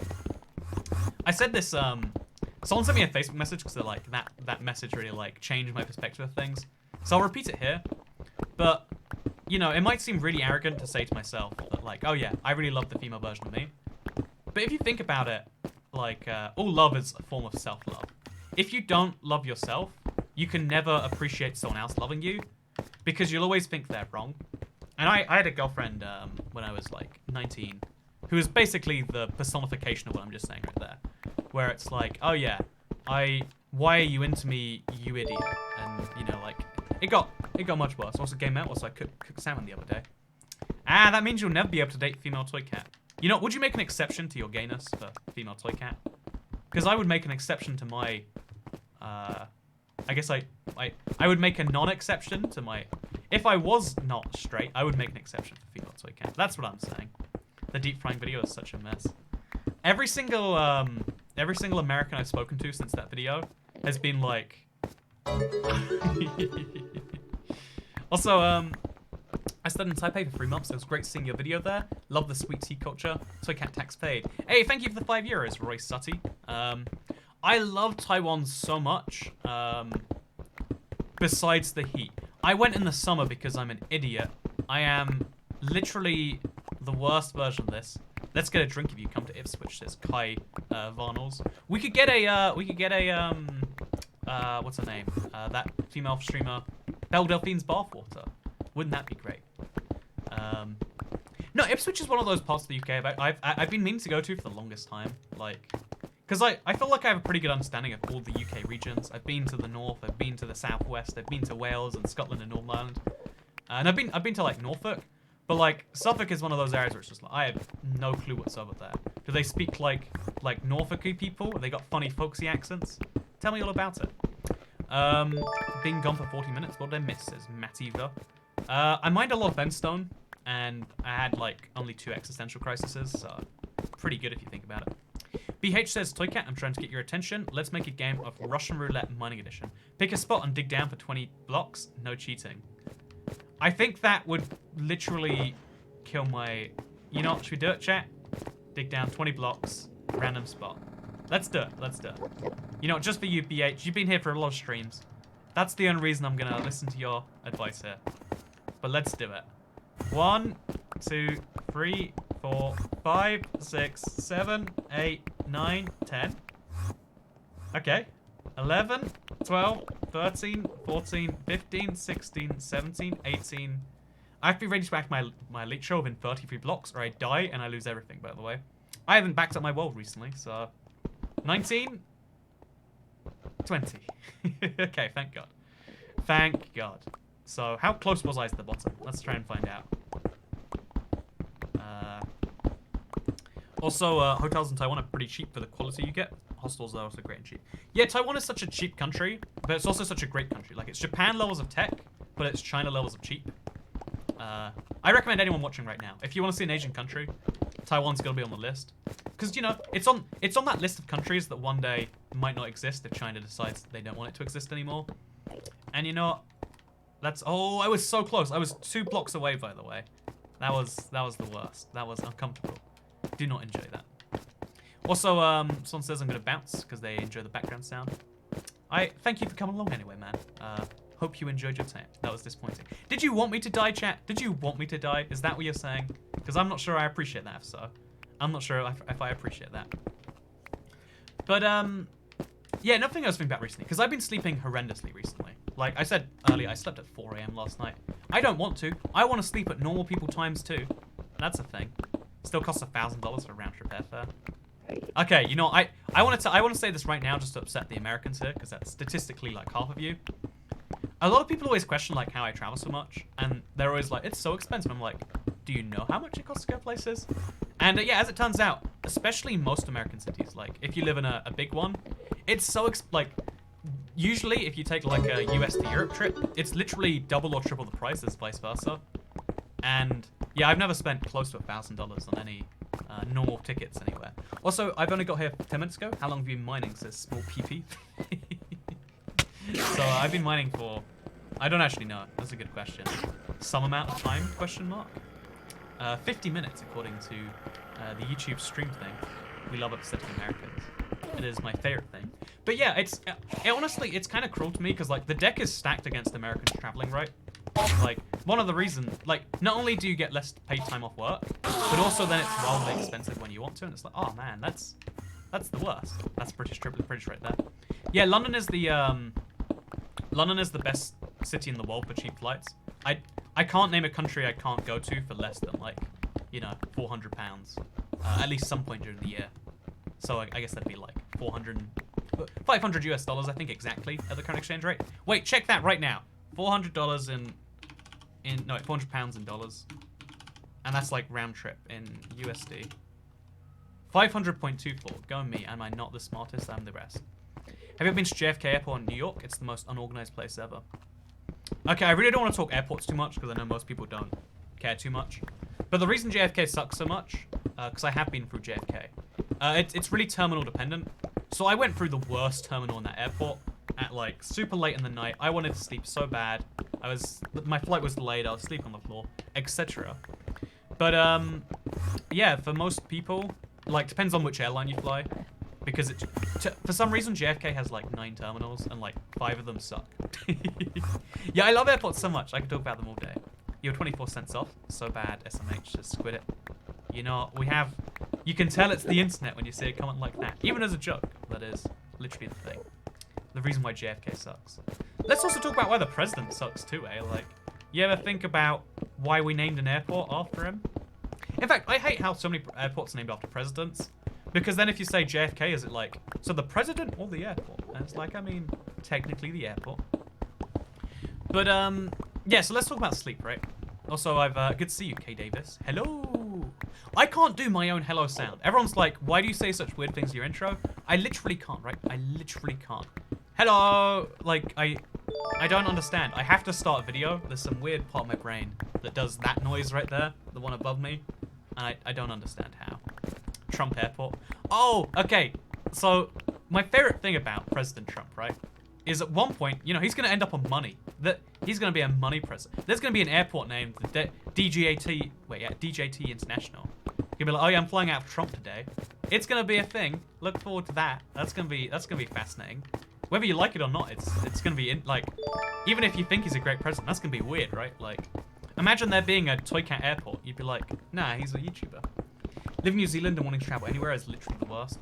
[SPEAKER 1] I said this, someone sent me a Facebook message because they're like, that message really like changed my perspective of things. So I'll repeat it here. But, you know, it might seem really arrogant to say to myself that like, oh yeah, I really love the female version of me. But if you think about it, like, all love is a form of self-love. If you don't love yourself, you can never appreciate someone else loving you because you'll always think they're wrong. And I had a girlfriend when I was like 19 who was basically the personification of what I'm just saying right there. Where it's like, oh yeah, why are you into me, you idiot? And, you know, like, it got much worse. Also, game out, also I cooked salmon the other day. Ah, that means you'll never be able to date female Toy Cat. You know, would you make an exception to your gayness for female Toy Cat? Because I would make an exception to my I guess I would make a non-exception to my... If I was not straight, I would make an exception for female toy cat. That's what I'm saying. The deep frying video is such a mess. Every single American I've spoken to since that video has been like... Also, I studied in Taipei for 3 months. It was great seeing your video there. Love the sweet tea culture. Toy cat tax paid. Hey, thank you for the €5, Roy Sutty. I love Taiwan so much. Besides the heat. I went in the summer because I'm an idiot. I am literally the worst version of this. Let's get a drink if you come to Ipswich, says Kai Varnals. We could get a, what's her name? That female streamer, Belle Delphine's bathwater. Wouldn't that be great? No, Ipswich is one of those parts of the UK I've been meaning to go to for the longest time. Like, because I feel like I have a pretty good understanding of all the UK regions. I've been to the north, I've been to the southwest, I've been to Wales and Scotland and Northern Ireland. And I've been to like Norfolk. But like Suffolk is one of those areas where it's just like I have no clue what's over there. Do they speak like Norfolky people? Have they got funny folksy accents? Tell me all about it. Being gone for 40 minutes. What did I miss? Says Mattiva. I mined a lot of endstone, and I had like only 2 existential crises, so pretty good if you think about it. BH says, Toycat, I'm trying to get your attention. Let's make a game of Russian Roulette Mining Edition. Pick a spot and dig down for 20 blocks. No cheating. I think that would literally kill my... You know what? Should we do it, chat? Dig down 20 blocks, random spot. Let's do it. Let's do it. You know, just for you, BH. You've been here for a lot of streams. That's the only reason I'm going to listen to your advice here. But let's do it. 1, 2, 3, 4, 5, 6, 7, 8, 9, 10. Okay. 11, 12, 13, 14, 15, 16, 17, 18. I have to be ready to back my elite show within 33 blocks or I die and I lose everything, by the way. I haven't backed up my world recently, so... 19, 20. Okay, thank God. Thank God. So, how close was I to the bottom? Let's try and find out. Also, hotels in Taiwan are pretty cheap for the quality you get. Hostels are also great and cheap. Yeah, Taiwan is such a cheap country, but it's also such a great country. Like, it's Japan levels of tech, but it's China levels of cheap. I recommend anyone watching right now. If you want to see an Asian country, Taiwan's gonna be on the list. Because, you know, it's on that list of countries that one day might not exist if China decides they don't want it to exist anymore. And you know what? That's... Oh, I was so close. I was 2 blocks away, by the way. That was the worst. That was uncomfortable. Do not enjoy that. Also, someone says I'm going to bounce because they enjoy the background sound. I thank you for coming along anyway, man. Hope you enjoyed your time. That was disappointing. Did you want me to die, chat? Did you want me to die? Is that what you're saying? Because I'm not sure I appreciate that, so... I'm not sure if I appreciate that. But, yeah, nothing else I've been about recently. Because I've been sleeping horrendously recently. Like I said earlier, I slept at 4 AM last night. I don't want to. I want to sleep at normal people times too. That's a thing. Still costs $1,000 for round trip airfare. Okay, you know, I want to say this right now just to upset the Americans here, because that's statistically like half of you. A lot of people always question like how I travel so much, and they're always like, it's so expensive. I'm like, do you know how much it costs to go places? And yeah, as it turns out, especially most American cities, like if you live in a big one, it's so like usually if you take like a US to Europe trip, it's literally double or triple the price as vice versa. And yeah, I've never spent close to $1,000 on any normal tickets anywhere. Also, I've only got here 10 minutes ago. How long have you been mining? Says small PP. So I've been mining for, I don't actually know. That's a good question. Some amount of time? Question mark. 50 minutes according to the YouTube stream thing. We love upsetting Americans. It is my favorite thing. But yeah, honestly, it's kind of cruel to me because like the deck is stacked against Americans traveling, right? Like one of the reasons, like not only do you get less paid time off work, but also then it's wildly expensive when you want to, and it's like, oh man, that's the worst. That's British right there. Yeah, London is the best city in the world for cheap flights. I can't name a country I can't go to for less than like, you know, £400 at least some point during the year. So I guess that'd be like 500 US dollars, I think exactly at the current exchange rate. Wait, check that right now. $400 £400 in dollars, and that's like round trip in USD. 500.24. Go me. Am I not the smartest? I'm the best. Have you ever been to JFK Airport in New York? It's the most unorganized place ever. Okay, I really don't want to talk airports too much because I know most people don't care too much. But the reason JFK sucks so much, because I have been through JFK, it's really terminal dependent. So I went through the worst terminal in that airport at like super late in the night. I wanted to sleep so bad. My flight was delayed. I was sleeping on the floor, etc. But yeah, for most people, like depends on which airline you fly, because for some reason JFK has like 9 terminals and like 5 of them suck. Yeah, I love airports so much. I could talk about them all day. You're 24 cents off. So bad, SMH, just squid it. You know, you can tell it's the internet when you see a comment like that. Even as a joke, that is literally the thing. The reason why JFK sucks. Let's also talk about why the president sucks too, eh? Like, you ever think about why we named an airport after him? In fact, I hate how so many airports are named after presidents. Because then if you say JFK, is it like, so the president or the airport? And it's like, I mean, technically the airport. But, yeah, so let's talk about sleep, right? Also, good to see you, Kay Davis. Hello! I can't do my own hello sound. Everyone's like, why do you say such weird things in your intro? I literally can't, right? I literally can't. Hello! Like, I don't understand. I have to start a video. There's some weird part of my brain that does that noise right there, the one above me. And I don't understand how. Trump Airport. Oh, okay. So, my favorite thing about President Trump, right, is at one point, you know, he's going to end up on money. He's going to be a money president. There's going to be an airport named the DJT International. You'll be like, oh yeah, I'm flying out of Trump today. It's going to be a thing. Look forward to that. That's going to be fascinating. Whether you like it or not, it's going to be like, even if you think he's a great president, that's going to be weird, right? Like, imagine there being a Toy Cat airport. You'd be like, nah, he's a YouTuber. Living in New Zealand and wanting to travel anywhere is literally the worst.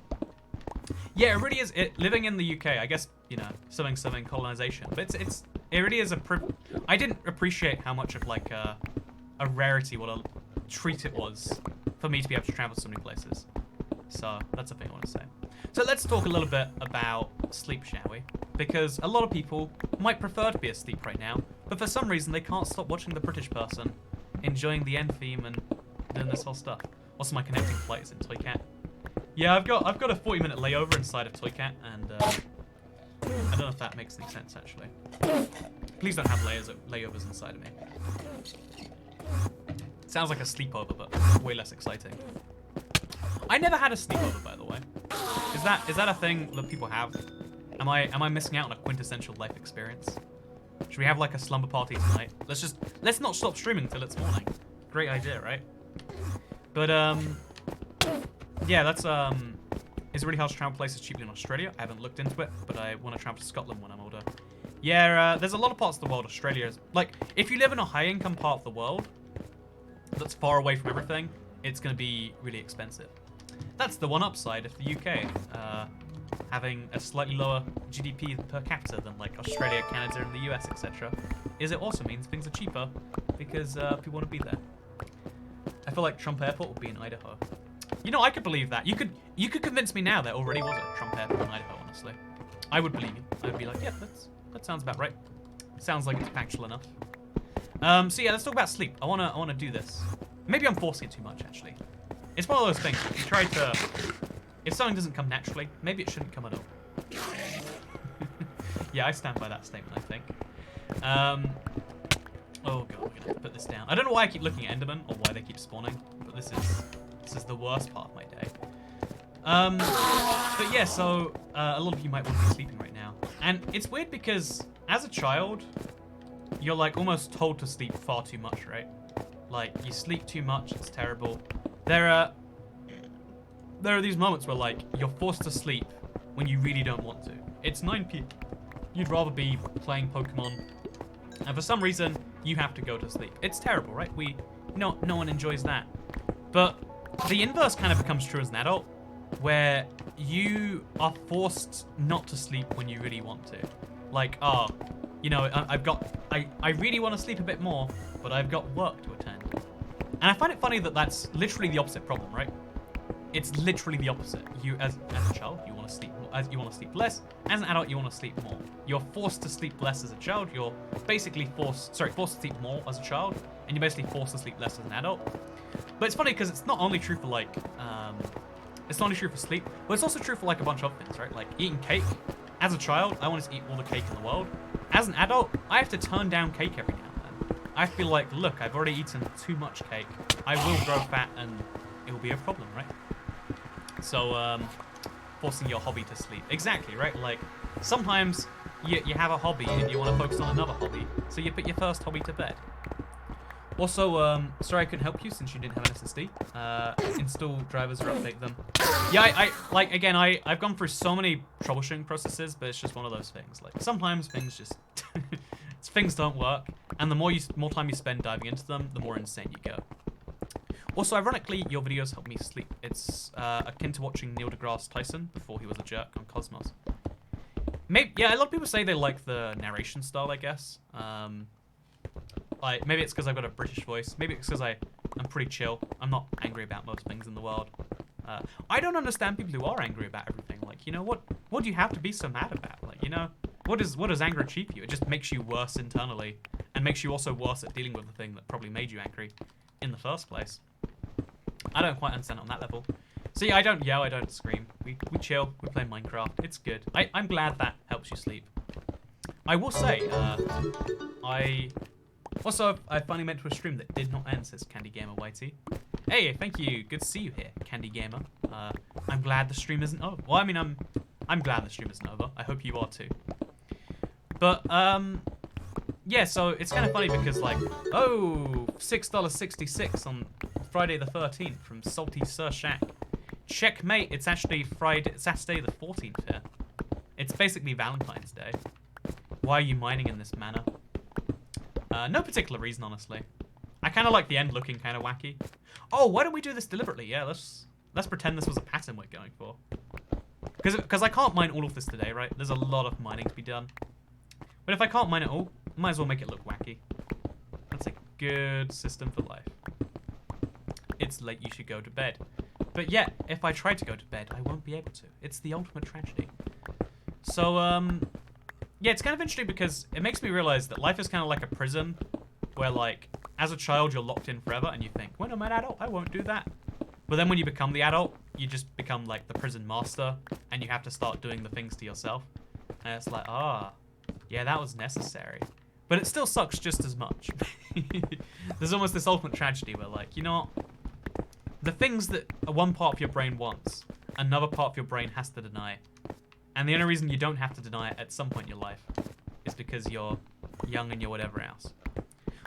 [SPEAKER 1] Yeah, it really is. Living in the UK, I guess, you know, something colonization, but it really is a privilege. I didn't appreciate how much of like a rarity, what a treat it was for me to be able to travel so many places. So that's the thing I want to say. So let's talk a little bit about sleep, shall we? Because a lot of people might prefer to be asleep right now, but for some reason they can't stop watching the British person enjoying the end theme and doing this whole stuff. Also, my connecting flight is in Toy Cat. Yeah, I've got a 40-minute layover inside of Toy Cat, and I don't know if that makes any sense actually. Please don't have layovers inside of me. Sounds like a sleepover, but way less exciting. I never had a sleepover, by the way. Is that a thing that people have? Am I missing out on a quintessential life experience? Should we have like a slumber party tonight? Let's not stop streaming until it's morning. Great idea, right? But yeah, that's it's really hard to travel places cheaply in Australia. I haven't looked into it, but I want to travel to Scotland when I'm older. Yeah, there's a lot of parts of the world. Australia is like, if you live in a high-income part of the world that's far away from everything, it's going to be really expensive. That's the one upside of the UK, having a slightly lower GDP per capita than like Australia, Canada, and the US, etc. Is it also means things are cheaper because people want to be there. I feel like Trump Airport would be in Idaho. You know, I could believe that. You could convince me now there already was a Trump Airport in Idaho, honestly. I would believe you. I would be like, yeah, that sounds about right. Sounds like it's factual enough. So yeah, let's talk about sleep. I wanna do this. Maybe I'm forcing it too much, actually. It's one of those things. If something doesn't come naturally, maybe it shouldn't come at all. Yeah, I stand by that statement, I think. Oh god, we're gonna have to put this down. I don't know why I keep looking at Enderman or why they keep spawning, but this is the worst part of my day. But yeah, so a lot of you might want to be sleeping right now, and it's weird because as a child, you're like almost told to sleep far too much, right? Like you sleep too much, it's terrible. There are these moments where like you're forced to sleep when you really don't want to. It's 9 p.m. You'd rather be playing Pokemon, and for some reason you have to go to sleep. It's terrible, right? No one enjoys that. But the inverse kind of becomes true as an adult, where you are forced not to sleep when you really want to. Like, oh, you know, I really want to sleep a bit more, but I've got work to attend. And I find it funny that that's literally the opposite problem, right? It's literally the opposite. You, as a child, you want to sleep more, you want to sleep less. As an adult, you want to sleep more. You're forced to sleep less as a child. You're basically forced to sleep more as a child, and you're basically forced to sleep less as an adult. But it's funny because it's not only true for like, it's not only true for sleep, but it's also true for like a bunch of things, right? Like eating cake. As a child, I wanted to eat all the cake in the world. As an adult, I have to turn down cake every now and then. I feel like, look, I've already eaten too much cake. I will grow fat and it will be a problem, right? So, forcing your hobby to sleep. Exactly, right? Like, sometimes you have a hobby and you want to focus on another hobby, so you put your first hobby to bed. Also, sorry I couldn't help you since you didn't have an SSD. Install drivers or update them. Yeah, I've gone through so many troubleshooting processes, but it's just one of those things. Like, sometimes things just... things don't work, and the more time you spend diving into them, the more insane you go. Also, ironically, your videos help me sleep. It's akin to watching Neil deGrasse Tyson before he was a jerk on Cosmos. Yeah, a lot of people say they like the narration style, I guess. Like, maybe it's because I've got a British voice. Maybe it's because I'm pretty chill. I'm not angry about most things in the world. I don't understand people who are angry about everything. Like, you know, what do you have to be so mad about? Like, you know, what does anger achieve you? It just makes you worse internally, and makes you also worse at dealing with the thing that probably made you angry in the first place. I don't quite understand it on that level. So yeah, I don't yell, I don't scream. We chill, we play Minecraft. It's good. I'm glad that helps you sleep. I will say, I finally went to a stream that did not end, says Candy Gamer Whitey. Hey, thank you. Good to see you here, Candy Gamer. I'm glad the stream isn't over. Well, I mean, I'm glad the stream isn't over. I hope you are too. But yeah, so it's kind of funny because like, oh, $6.66 on Friday the 13th from Salty Sir Shack. Checkmate. It's actually Saturday the 14th here. It's basically Valentine's Day. Why are you mining in this manner? No particular reason, honestly. I kind of like the end looking kind of wacky. Oh, why don't we do this deliberately? Yeah, let's pretend this was a pattern we're going for. Because I can't mine all of this today, right? There's a lot of mining to be done. But if I can't mine it all, I might as well make it look wacky. That's a good system for life. It's late, you should go to bed. But yeah, if I try to go to bed, I won't be able to. It's the ultimate tragedy. So, yeah, it's kind of interesting because it makes me realize that life is kind of like a prison where, like, as a child, you're locked in forever and you think, when I'm an adult, I won't do that. But then when you become the adult, you just become, like, the prison master and you have to start doing the things to yourself. And it's like, yeah, that was necessary. But it still sucks just as much. There's almost this ultimate tragedy where, like, you know what? The things that one part of your brain wants, another part of your brain has to deny. And the only reason you don't have to deny it at some point in your life is because you're young and you're whatever else.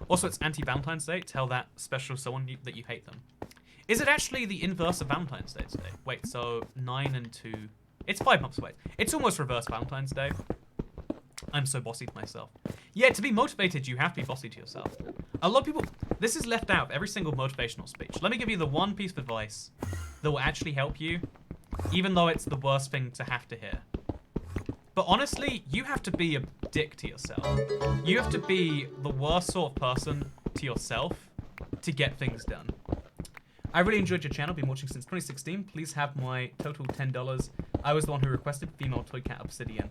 [SPEAKER 1] Also, it's anti-Valentine's Day. Tell that special someone that you hate them. Is it actually the inverse of Valentine's Day today? Wait, so 9 and 2... It's 5 months away. It's almost reverse Valentine's Day. I'm so bossy to myself. Yeah, to be motivated, you have to be bossy to yourself. A lot of people... This is left out of every single motivational speech. Let me give you the one piece of advice that will actually help you, even though it's the worst thing to have to hear. But honestly, you have to be a dick to yourself. You have to be the worst sort of person to yourself to get things done. I really enjoyed your channel. Been watching since 2016. Please have my total $10. I was the one who requested female toy cat obsidian.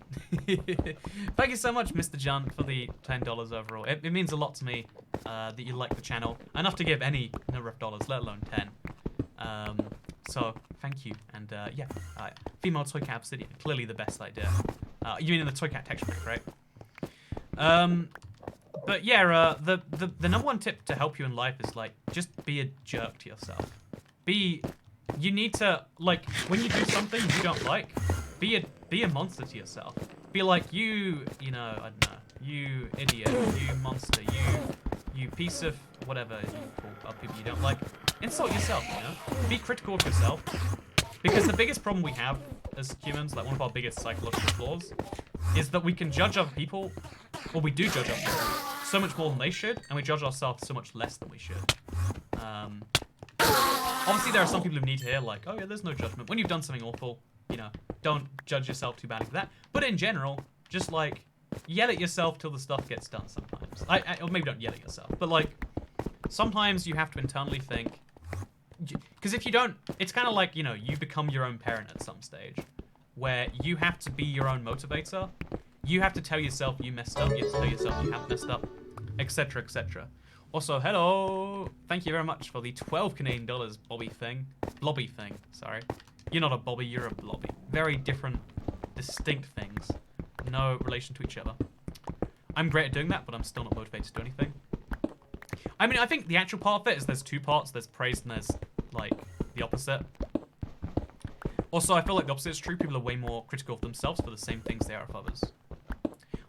[SPEAKER 1] Thank you so much, Mr. John, for the $10 overall. It means a lot to me that you like the channel. Enough to give any number of dollars, let alone 10. So, thank you. And yeah, female toy cat obsidian. Clearly the best idea. You mean in the toy cat texture pack, right? But yeah, the number one tip to help you in life is, like, just be a jerk to yourself. You need to, like, when you do something you don't like, be a monster to yourself. Be like, you know, I don't know, you idiot, you monster, you piece of whatever you call other people you don't like. Insult yourself, you know? Be critical of yourself. Because the biggest problem we have as humans, like one of our biggest psychological flaws, is that we can judge other people, or we do judge other people, so much more than they should, and we judge ourselves so much less than we should. Obviously, there are some people who need to hear, like, oh yeah, there's no judgment. When you've done something awful, you know, don't judge yourself too badly for that. But in general, just, like, yell at yourself till the stuff gets done sometimes. Or maybe don't yell at yourself, but, like, sometimes you have to internally think, because if you don't, it's kind of like, you know, you become your own parent at some stage, where you have to be your own motivator. You have to tell yourself you messed up, you have to tell yourself you have messed up, etc, etc. Also, hello! Thank you very much for the 12 Canadian dollars Blobby thing, sorry. You're not a Bobby, you're a Blobby. Very different, distinct things. no relation to each other. I'm great at doing that, but I'm still not motivated to do anything. I mean, I think the actual part of it is there's two parts. There's praise and there's, like, the opposite. Also, I feel like the opposite is true. People are way more critical of themselves for the same things they are of others.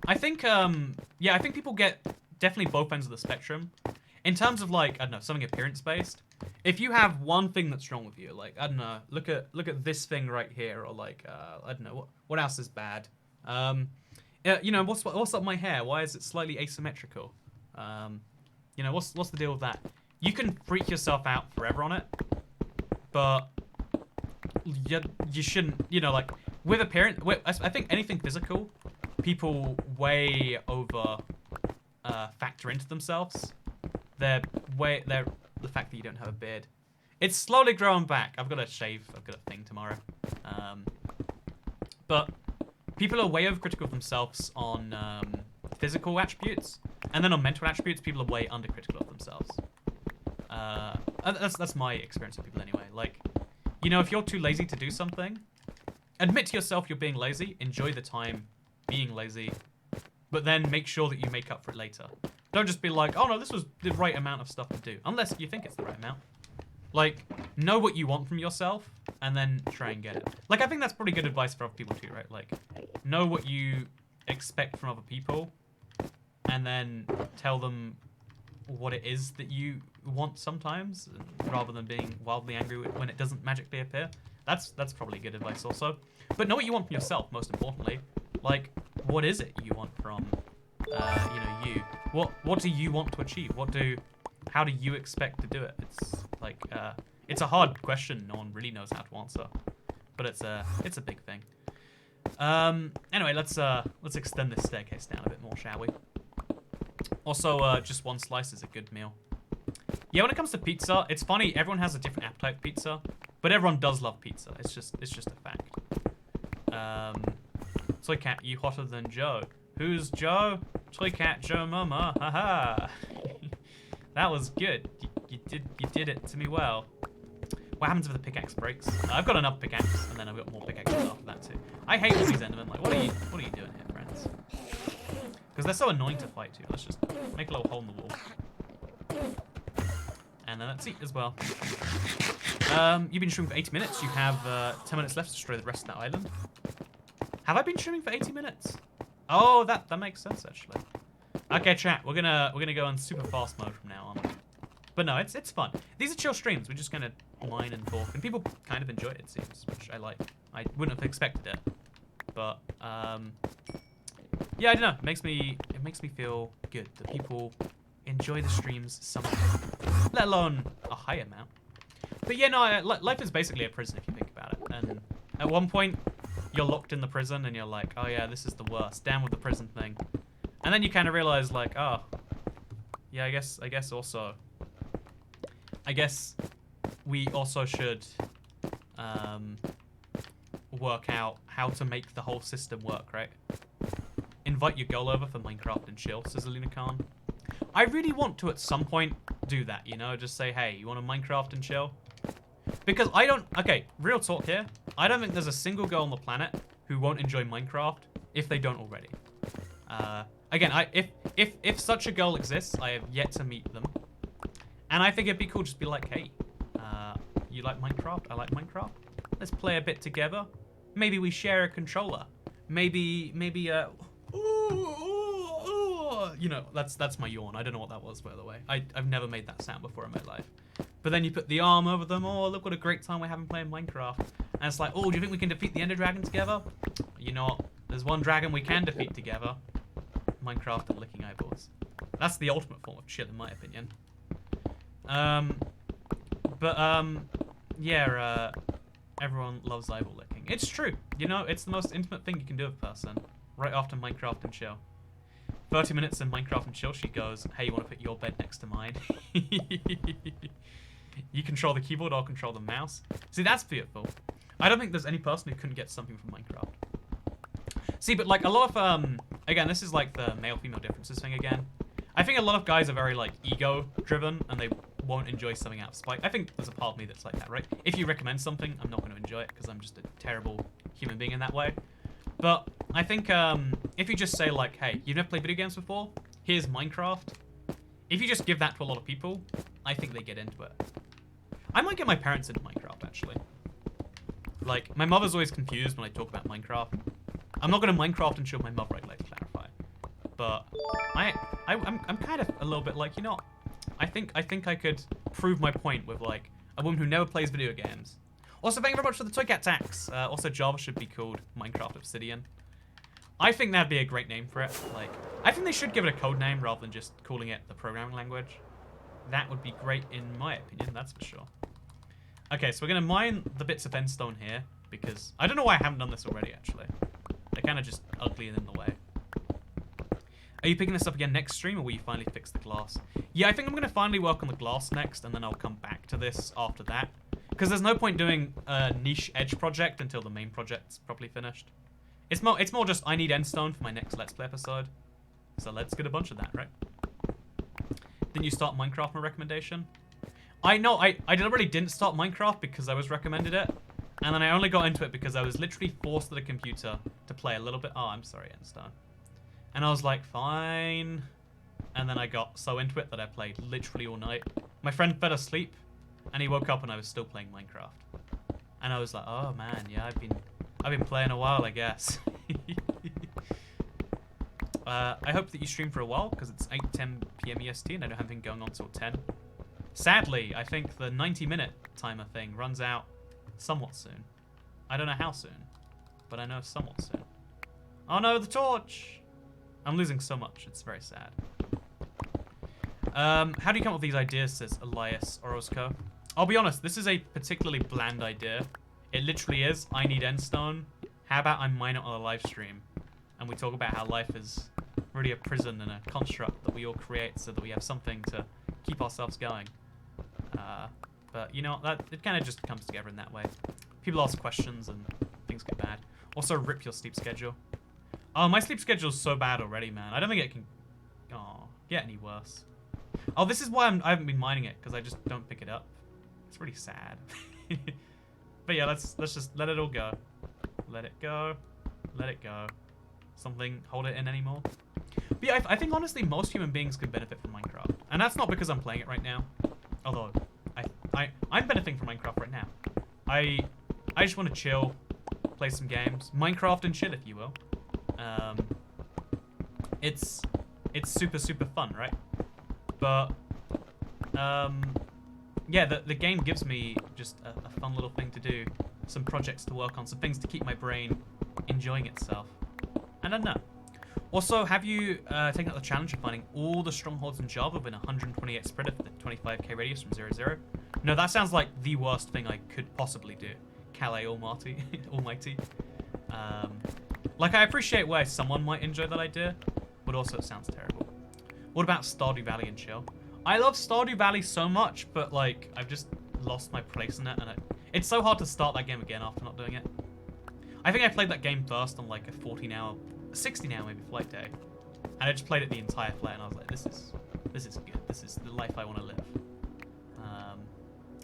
[SPEAKER 1] I think, yeah, I think people get definitely both ends of the spectrum. In terms of, like, I don't know, something appearance-based. If you have one thing that's wrong with you, like, I don't know, look at this thing right here, or like, I don't know, what else is bad? Yeah, you know, what's up with my hair? Why is it slightly asymmetrical? You know, what's the deal with that? You can freak yourself out forever on it, but you shouldn't, you know, like, with appearance, I think anything physical, people way over factor into themselves. The fact that you don't have a beard. It's slowly growing back. I've got to shave. I've got a thing tomorrow. But people are way overcritical of themselves on physical attributes, and then on mental attributes, people are way undercritical of themselves. That's my experience with people anyway. Like, you know, if you're too lazy to do something, admit to yourself you're being lazy. Enjoy the time being lazy, but then make sure that you make up for it later. Don't just be like, oh no, this was the right amount of stuff to do. Unless you think it's the right amount. Like, know what you want from yourself, and then try and get it. Like, I think that's pretty good advice for other people too, right? Like, know what you expect from other people, and then tell them what it is that you want sometimes, rather than being wildly angry when it doesn't magically appear. That's probably good advice also. But know what you want from yourself, most importantly. Like, what is it you want from, you know, you? What do you want to achieve? How do you expect to do it? It's like, it's a hard question. No one really knows how to answer, but it's a big thing. Anyway, let's extend this staircase down a bit more, shall we? Also, just one slice is a good meal. Yeah, when it comes to pizza, it's funny. Everyone has a different appetite for pizza, but everyone does love pizza. It's just a fact. Toy Cat, you hotter than Joe. Who's Joe? Toy Cat, Joe Mama. Haha. That was good. You did it to me well. What happens if the pickaxe breaks? I've got another pickaxe, and then I've got more pickaxes after that too. I hate all these endermen. Like, what are you doing here, friends? Because they're so annoying to fight too. Let's just make a little hole in the wall. And then let's eat as well. You've been streaming for 80 minutes. You have 10 minutes left to destroy the rest of that island. Have I been streaming for 80 minutes? Oh, that makes sense actually. Okay, chat. We're gonna go on super fast mode from now on. But no, it's fun. These are chill streams. We're just gonna whine and talk, and people kind of enjoy it. It seems, which I like. I wouldn't have expected it, but yeah, I don't know. It makes me feel good that people enjoy the streams somehow, let alone a high amount. But yeah, no, life is basically a prison if you think about it. And at one point, you're locked in the prison, and you're like, oh yeah, this is the worst. Down with the prison thing. And then you kind of realize, like, oh, yeah, I guess we also should work out how to make the whole system work, right? Invite your girl over for Minecraft and chill, says Alina Khan. I really want to at some point do that, you know, just say, hey, you want to Minecraft and chill? Because okay, real talk here. I don't think there's a single girl on the planet who won't enjoy Minecraft if they don't already. Again, if such a girl exists, I have yet to meet them. And I think it'd be cool just be like, hey, you like Minecraft? I like Minecraft. Let's play a bit together. Maybe we share a controller. Maybe, you know, that's my yawn. I don't know what that was, by the way. I've never made that sound before in my life. But then you put the arm over them. Oh, look what a great time we're having playing Minecraft. And it's like, oh, do you think we can defeat the Ender Dragon together? You know what? There's one dragon we can defeat together. Minecraft and licking eyeballs. That's the ultimate form of chill, in my opinion. Yeah, everyone loves eyeball licking. It's true. You know, it's the most intimate thing you can do with a person. Right after Minecraft and chill. 30 minutes in Minecraft and chill, she goes, hey, you want to put your bed next to mine? You control the keyboard, I'll control the mouse. See, that's beautiful. I don't think there's any person who couldn't get something from Minecraft. See, but like a lot of, again, this is like the male-female differences thing again. I think a lot of guys are very like ego-driven and they won't enjoy something out of spite. I think there's a part of me that's like that, right? If you recommend something, I'm not going to enjoy it because I'm just a terrible human being in that way. But I think if you just say like, hey, you've never played video games before, here's Minecraft. If you just give that to a lot of people, I think they get into it. I might get my parents into Minecraft, actually. Like, my mother's always confused when I talk about Minecraft. I'm not going to Minecraft and show my mother, I'd like to clarify. But I'm kind of a little bit like, you know, I think I could prove my point with, like, a woman who never plays video games. Also, thank you very much for the Toy Cat tax. Also, Java should be called Minecraft Obsidian. I think that'd be a great name for it. Like, I think they should give it a code name rather than just calling it the programming language. That would be great in my opinion, that's for sure. Okay, so we're going to mine the bits of endstone here, because I don't know why I haven't done this already, actually. They're kind of just ugly and in the way. Are you picking this up again next stream, or will you finally fix the glass? Yeah, I think I'm going to finally work on the glass next, and then I'll come back to this after that. Because there's no point doing a niche edge project until the main project's properly finished. It's more just I need endstone for my next Let's Play episode. So let's get a bunch of that, right? Didn't you start Minecraft, my recommendation? I know, I deliberately didn't start Minecraft because I was recommended it. And then I only got into it because I was literally forced to the computer to play a little bit. Oh, I'm sorry, endstone. And I was like, fine. And then I got so into it that I played literally all night. My friend fell asleep, and he woke up and I was still playing Minecraft. And I was like, oh man, yeah, I've been playing a while, I guess. I hope that you stream for a while, because it's 8:10 PM EST, and I don't have anything going on till 10. Sadly, I think the 90-minute timer thing runs out somewhat soon. I don't know how soon, but I know somewhat soon. Oh no, the torch! I'm losing so much, it's very sad. How do you come up with these ideas, says Elias Orozco. I'll be honest, this is a particularly bland idea. It literally is, I need endstone. How about I mine it on a live stream? And we talk about how life is really a prison and a construct that we all create so that we have something to keep ourselves going. But you know, it kind of just comes together in that way. People ask questions and things get bad. Also, rip your sleep schedule. Oh, my sleep schedule is so bad already, man. I don't think it can get any worse. Oh, this is why I haven't been mining it, because I just don't pick it up. It's really sad. But yeah, let's just let it all go. Let it go. Let it go. Something hold it in anymore. But yeah, I think honestly most human beings could benefit from Minecraft. And that's not because I'm playing it right now. Although, I'm benefiting from Minecraft right now. I just want to chill, play some games. Minecraft and chill, if you will. It's super, super fun, right? But, yeah, the game gives me just a fun little thing to do. Some projects to work on, some things to keep my brain enjoying itself. And I don't know. Also, have you taken up the challenge of finding all the strongholds in Java within 128 spread of the 25k radius from 0, 0? No, that sounds like the worst thing I could possibly do. Calais Almighty. Almighty. Like, I appreciate where someone might enjoy that idea, but also it sounds terrible. What about Stardew Valley and chill? I love Stardew Valley so much, but, like, I've just lost my place in it, and it's so hard to start that game again after not doing it. I think I played that game first on, like, a 14-hour, 16-hour maybe flight day, and I just played it the entire flight, and I was like, this is good. This is the life I want to live.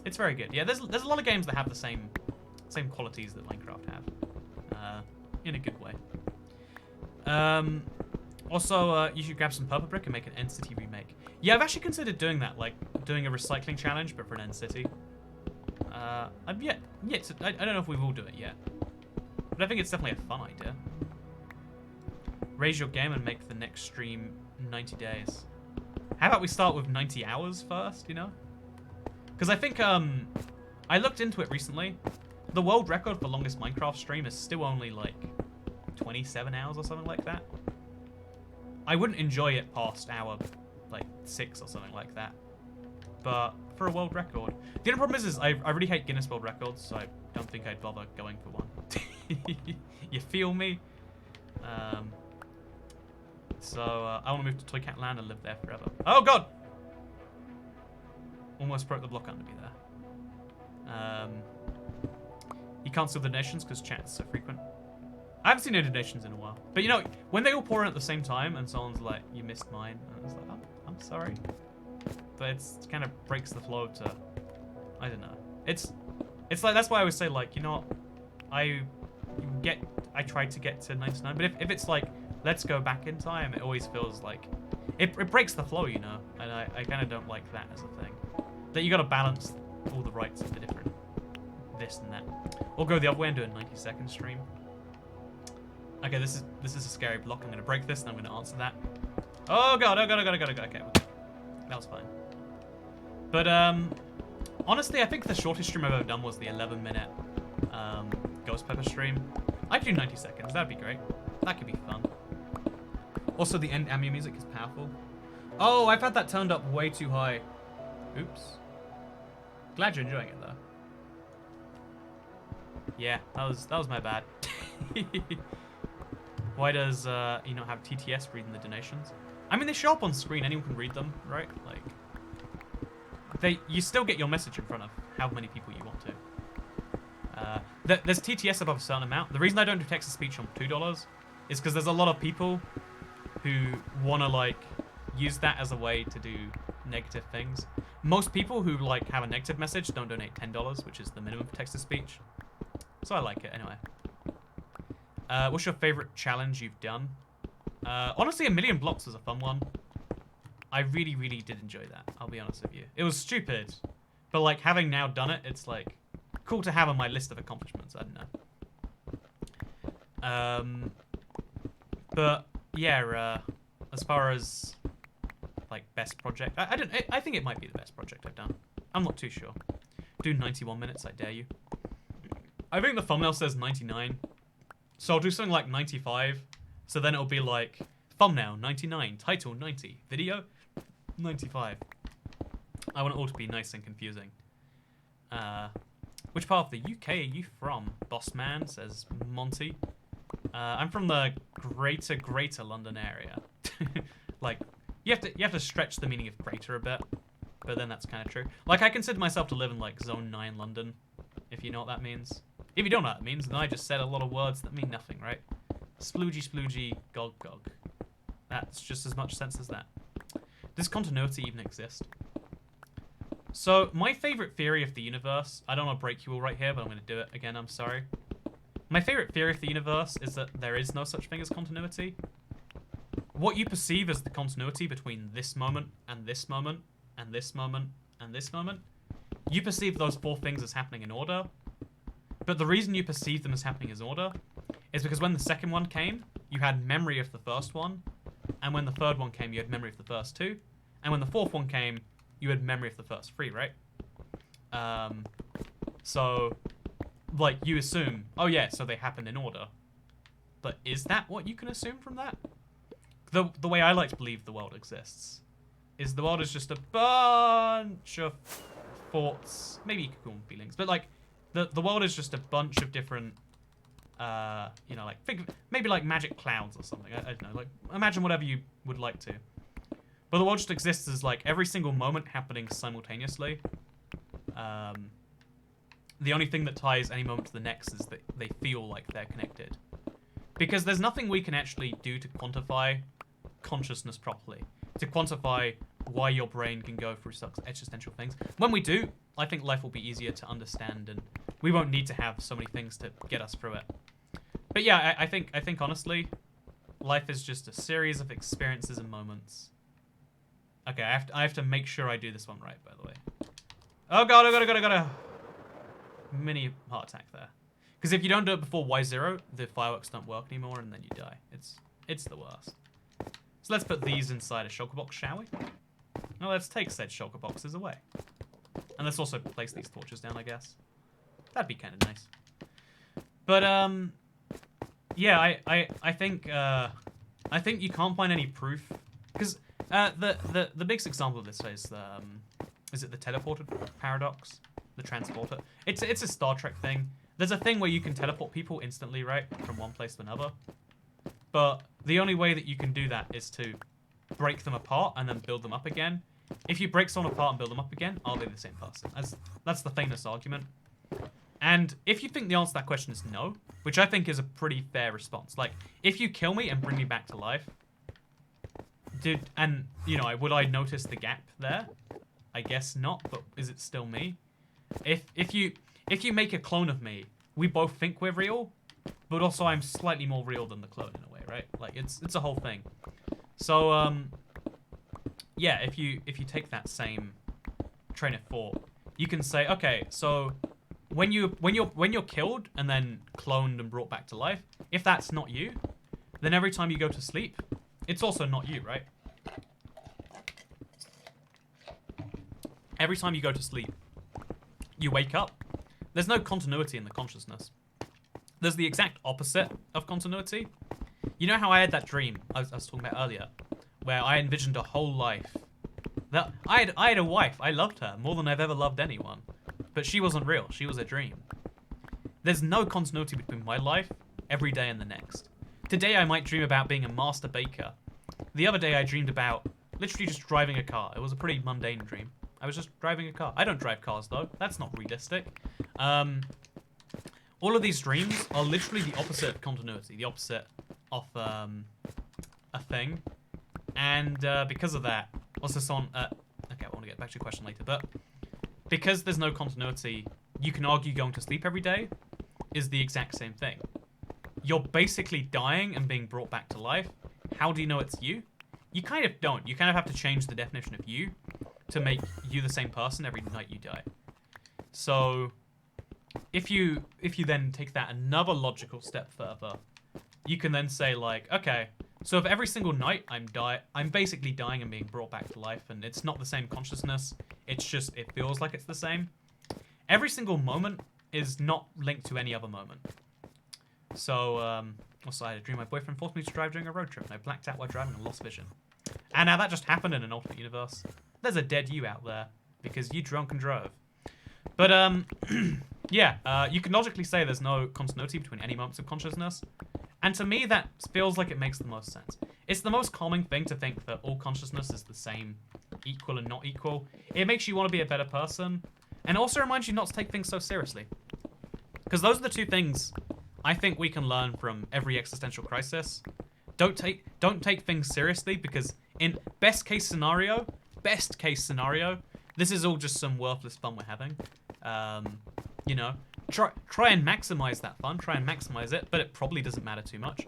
[SPEAKER 1] It's very good. Yeah, there's a lot of games that have the same qualities that Minecraft have, in a good way. Also, you should grab some purple brick and make an End City remake. Yeah, I've actually considered doing that, like doing a recycling challenge, but for an End City. I've yet to, I don't know if we will do it yet, but I think it's definitely a fun idea. Raise your game and make the next stream 90 days. How about we start with 90 hours first, you know? Because I think, I looked into it recently. The world record for longest Minecraft stream is still only, like, 27 hours or something like that. I wouldn't enjoy it past hour, like, 6 or something like that. But for a world record. The only problem is I really hate Guinness World Records, so I don't think I'd bother going for one. You feel me? So, I want to move to Toy Cat Land and live there forever. Oh, God! Almost broke the block under me there. You can't see the donations because chat's so frequent. I haven't seen no donations in a while. But, you know, when they all pour in at the same time and someone's like, you missed mine, and it's like, oh, I'm sorry. But it kind of breaks the flow to, I don't know. It's like, that's why I always say, like, you know, I I tried to get to 99, but if it's like, let's go back in time, it always feels like, it breaks the flow, you know, and I kind of don't like that as a thing. That you gotta balance all the rights of the different this and that. We'll go the other way and do a 90-second stream. Okay, this is a scary block. I'm gonna break this and I'm gonna answer that. Oh god, oh god, oh god, oh god, oh god, okay. That was fine. But, honestly, I think the shortest stream I've ever done was the 11-minute, Ghost Pepper stream. I'd do 90 seconds, that'd be great. That could be fun. Also, the end ammo music is powerful. Oh, I've had that turned up way too high. Oops. Glad you're enjoying it, though. Yeah, that was my bad. Why does, you know, have TTS reading the donations? I mean, they show up on screen, anyone can read them, right? Like, you still get your message in front of how many people you want to. There's TTS above a certain amount. The reason I don't do text-to-speech on $2 is because there's a lot of people who want to, like, use that as a way to do negative things. Most people who, like, have a negative message don't donate $10, which is the minimum for text-to-speech. So I like it, anyway. What's your favorite challenge you've done? Honestly, 1,000,000 blocks was a fun one. I really, really did enjoy that, I'll be honest with you. It was stupid, but, like, having now done it, it's, like, cool to have on my list of accomplishments. I don't know. But, yeah, as far as, like, best project, I think it might be the best project I've done. I'm not too sure. Do 91 minutes, I dare you. I think the thumbnail says 99, so I'll do something like 95, so then it'll be like, thumbnail 99, title 90, video 95. I want it all to be nice and confusing. Which part of the UK are you from? Bossman, says Monty. I'm from the greater London area. Like, you have to stretch the meaning of greater a bit, but then that's kind of true. Like, I consider myself to live in, like, Zone 9 London, if you know what that means. If you don't know what that means, then I just said a lot of words that mean nothing, right? Sploogey, sploogey, gog, gog. That's just as much sense as that. Does continuity even exist? So, my favorite theory of the universe, I don't want to break you all right here, but I'm going to do it again, I'm sorry. My favorite theory of the universe is that there is no such thing as continuity. What you perceive as the continuity between this moment, and this moment, and this moment, and this moment, you perceive those four things as happening in order. But the reason you perceive them as happening in order is because when the second one came, you had memory of the first one, and when the third one came, you had memory of the first two, and when the fourth one came, you had memory of the first three, right? So, like, you assume, oh yeah, so they happened in order. But is that what you can assume from that? The way I like to believe the world exists is the world is just a bunch of thoughts, maybe you could call them feelings, but like, the world is just a bunch of different, you know, like, think, maybe like magic clouds or something, I don't know, like, imagine whatever you would like to. But the world just exists as, like, every single moment happening simultaneously. The only thing that ties any moment to the next is that they feel like they're connected. Because there's nothing we can actually do to quantify consciousness properly. To quantify why your brain can go through such existential things. When we do, I think life will be easier to understand and we won't need to have so many things to get us through it. But yeah, I think honestly, life is just a series of experiences and moments. Okay, I have to make sure I do this one right, by the way. Oh god, I got a mini heart attack there. Because if you don't do it before Y0, the fireworks don't work anymore and then you die. It's the worst. So let's put these inside a shulker box, shall we? Now let's take said shulker boxes away. And let's also place these torches down, I guess. That'd be kind of nice. But, yeah, I think you can't find any proof. Because the biggest example of this is it the teleported paradox? The transporter? It's a Star Trek thing. There's a thing where you can teleport people instantly, right? From one place to another. But the only way that you can do that is to break them apart and then build them up again. If you break someone apart and build them up again, are they the same person? That's the famous argument. And if you think the answer to that question is no, which I think is a pretty fair response. Like, if you kill me and bring me back to life, would I notice the gap there? I guess not, but is it still me? If you make a clone of me, we both think we're real, but also I'm slightly more real than the clone in a way, right? Like it's a whole thing. So yeah, if you take that same train of thought, you can say, okay, so when you're killed and then cloned and brought back to life, if that's not you, then every time you go to sleep, it's also not you, right? Every time you go to sleep, you wake up. There's no continuity in the consciousness. There's the exact opposite of continuity. You know how I had that dream I was talking about earlier, where I envisioned a whole life. That I had a wife. I loved her more than I've ever loved anyone, but she wasn't real. She was a dream. There's no continuity between my life, every day, and the next. Today I might dream about being a master baker. The other day I dreamed about literally just driving a car. It was a pretty mundane dream. I was just driving a car. I don't drive cars though. That's not realistic. All of these dreams are literally the opposite of continuity, the opposite of a thing. And because of that, also on. Okay, I want to get back to your question later, but because there's no continuity, you can argue going to sleep every day is the exact same thing. You're basically dying and being brought back to life. How do you know it's you? You kind of don't. You kind of have to change the definition of you to make you the same person every night you die. So if you then take that another logical step further, you can then say like, okay, so if every single night I'm basically dying and being brought back to life, and it's not the same consciousness, it's just, it feels like it's the same. Every single moment is not linked to any other moment. So, also I had a dream my boyfriend forced me to drive during a road trip, and I blacked out while driving and lost vision. And now that just happened in an alternate universe. There's a dead you out there, because you drunk and drove. But, yeah, you can logically say there's no continuity between any moments of consciousness. And to me, that feels like it makes the most sense. It's the most calming thing to think that all consciousness is the same, equal and not equal. It makes you want to be a better person, and also reminds you not to take things so seriously. Because those are the two things I think we can learn from every existential crisis. Don't take things seriously, because in best case scenario, this is all just some worthless fun we're having. You know, try and maximize that fun, try and maximize it, but it probably doesn't matter too much.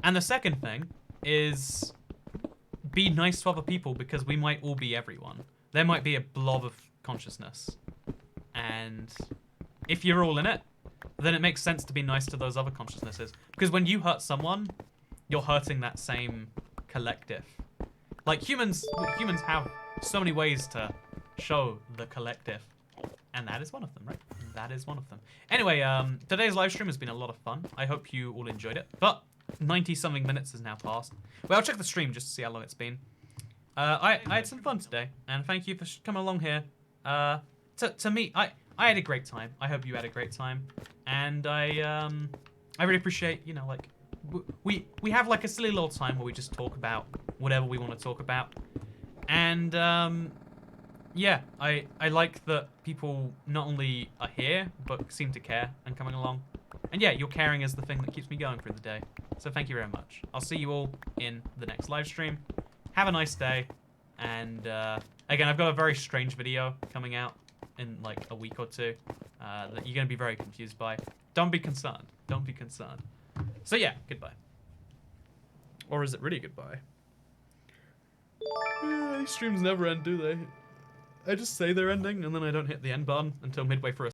[SPEAKER 1] And the second thing is be nice to other people, because we might all be everyone. There might be a blob of consciousness. And if you're all in it, then it makes sense to be nice to those other consciousnesses. Because when you hurt someone, you're hurting that same collective. Like humans have so many ways to show the collective. And that is one of them, right? That is one of them. Anyway, today's live stream has been a lot of fun. I hope you all enjoyed it. But 90-something minutes has now passed. Well, I'll check the stream just to see how long it's been. I had some fun today, and thank you for coming along here. To me, I had a great time. I hope you had a great time, and I really appreciate, you know, like we have like a silly little time where we just talk about whatever we want to talk about, and yeah, I like that people not only are here but seem to care and coming along, and yeah, your caring is the thing that keeps me going through the day. So thank you very much. I'll see you all in the next live stream. Have a nice day, and again, I've got a very strange video coming out in like a week or two that you're gonna be very confused by. Don't be concerned. Don't be concerned. So yeah, goodbye. Or is it really goodbye? These streams never end, do they? I just say they're ending, and then I don't hit the end button until midway through a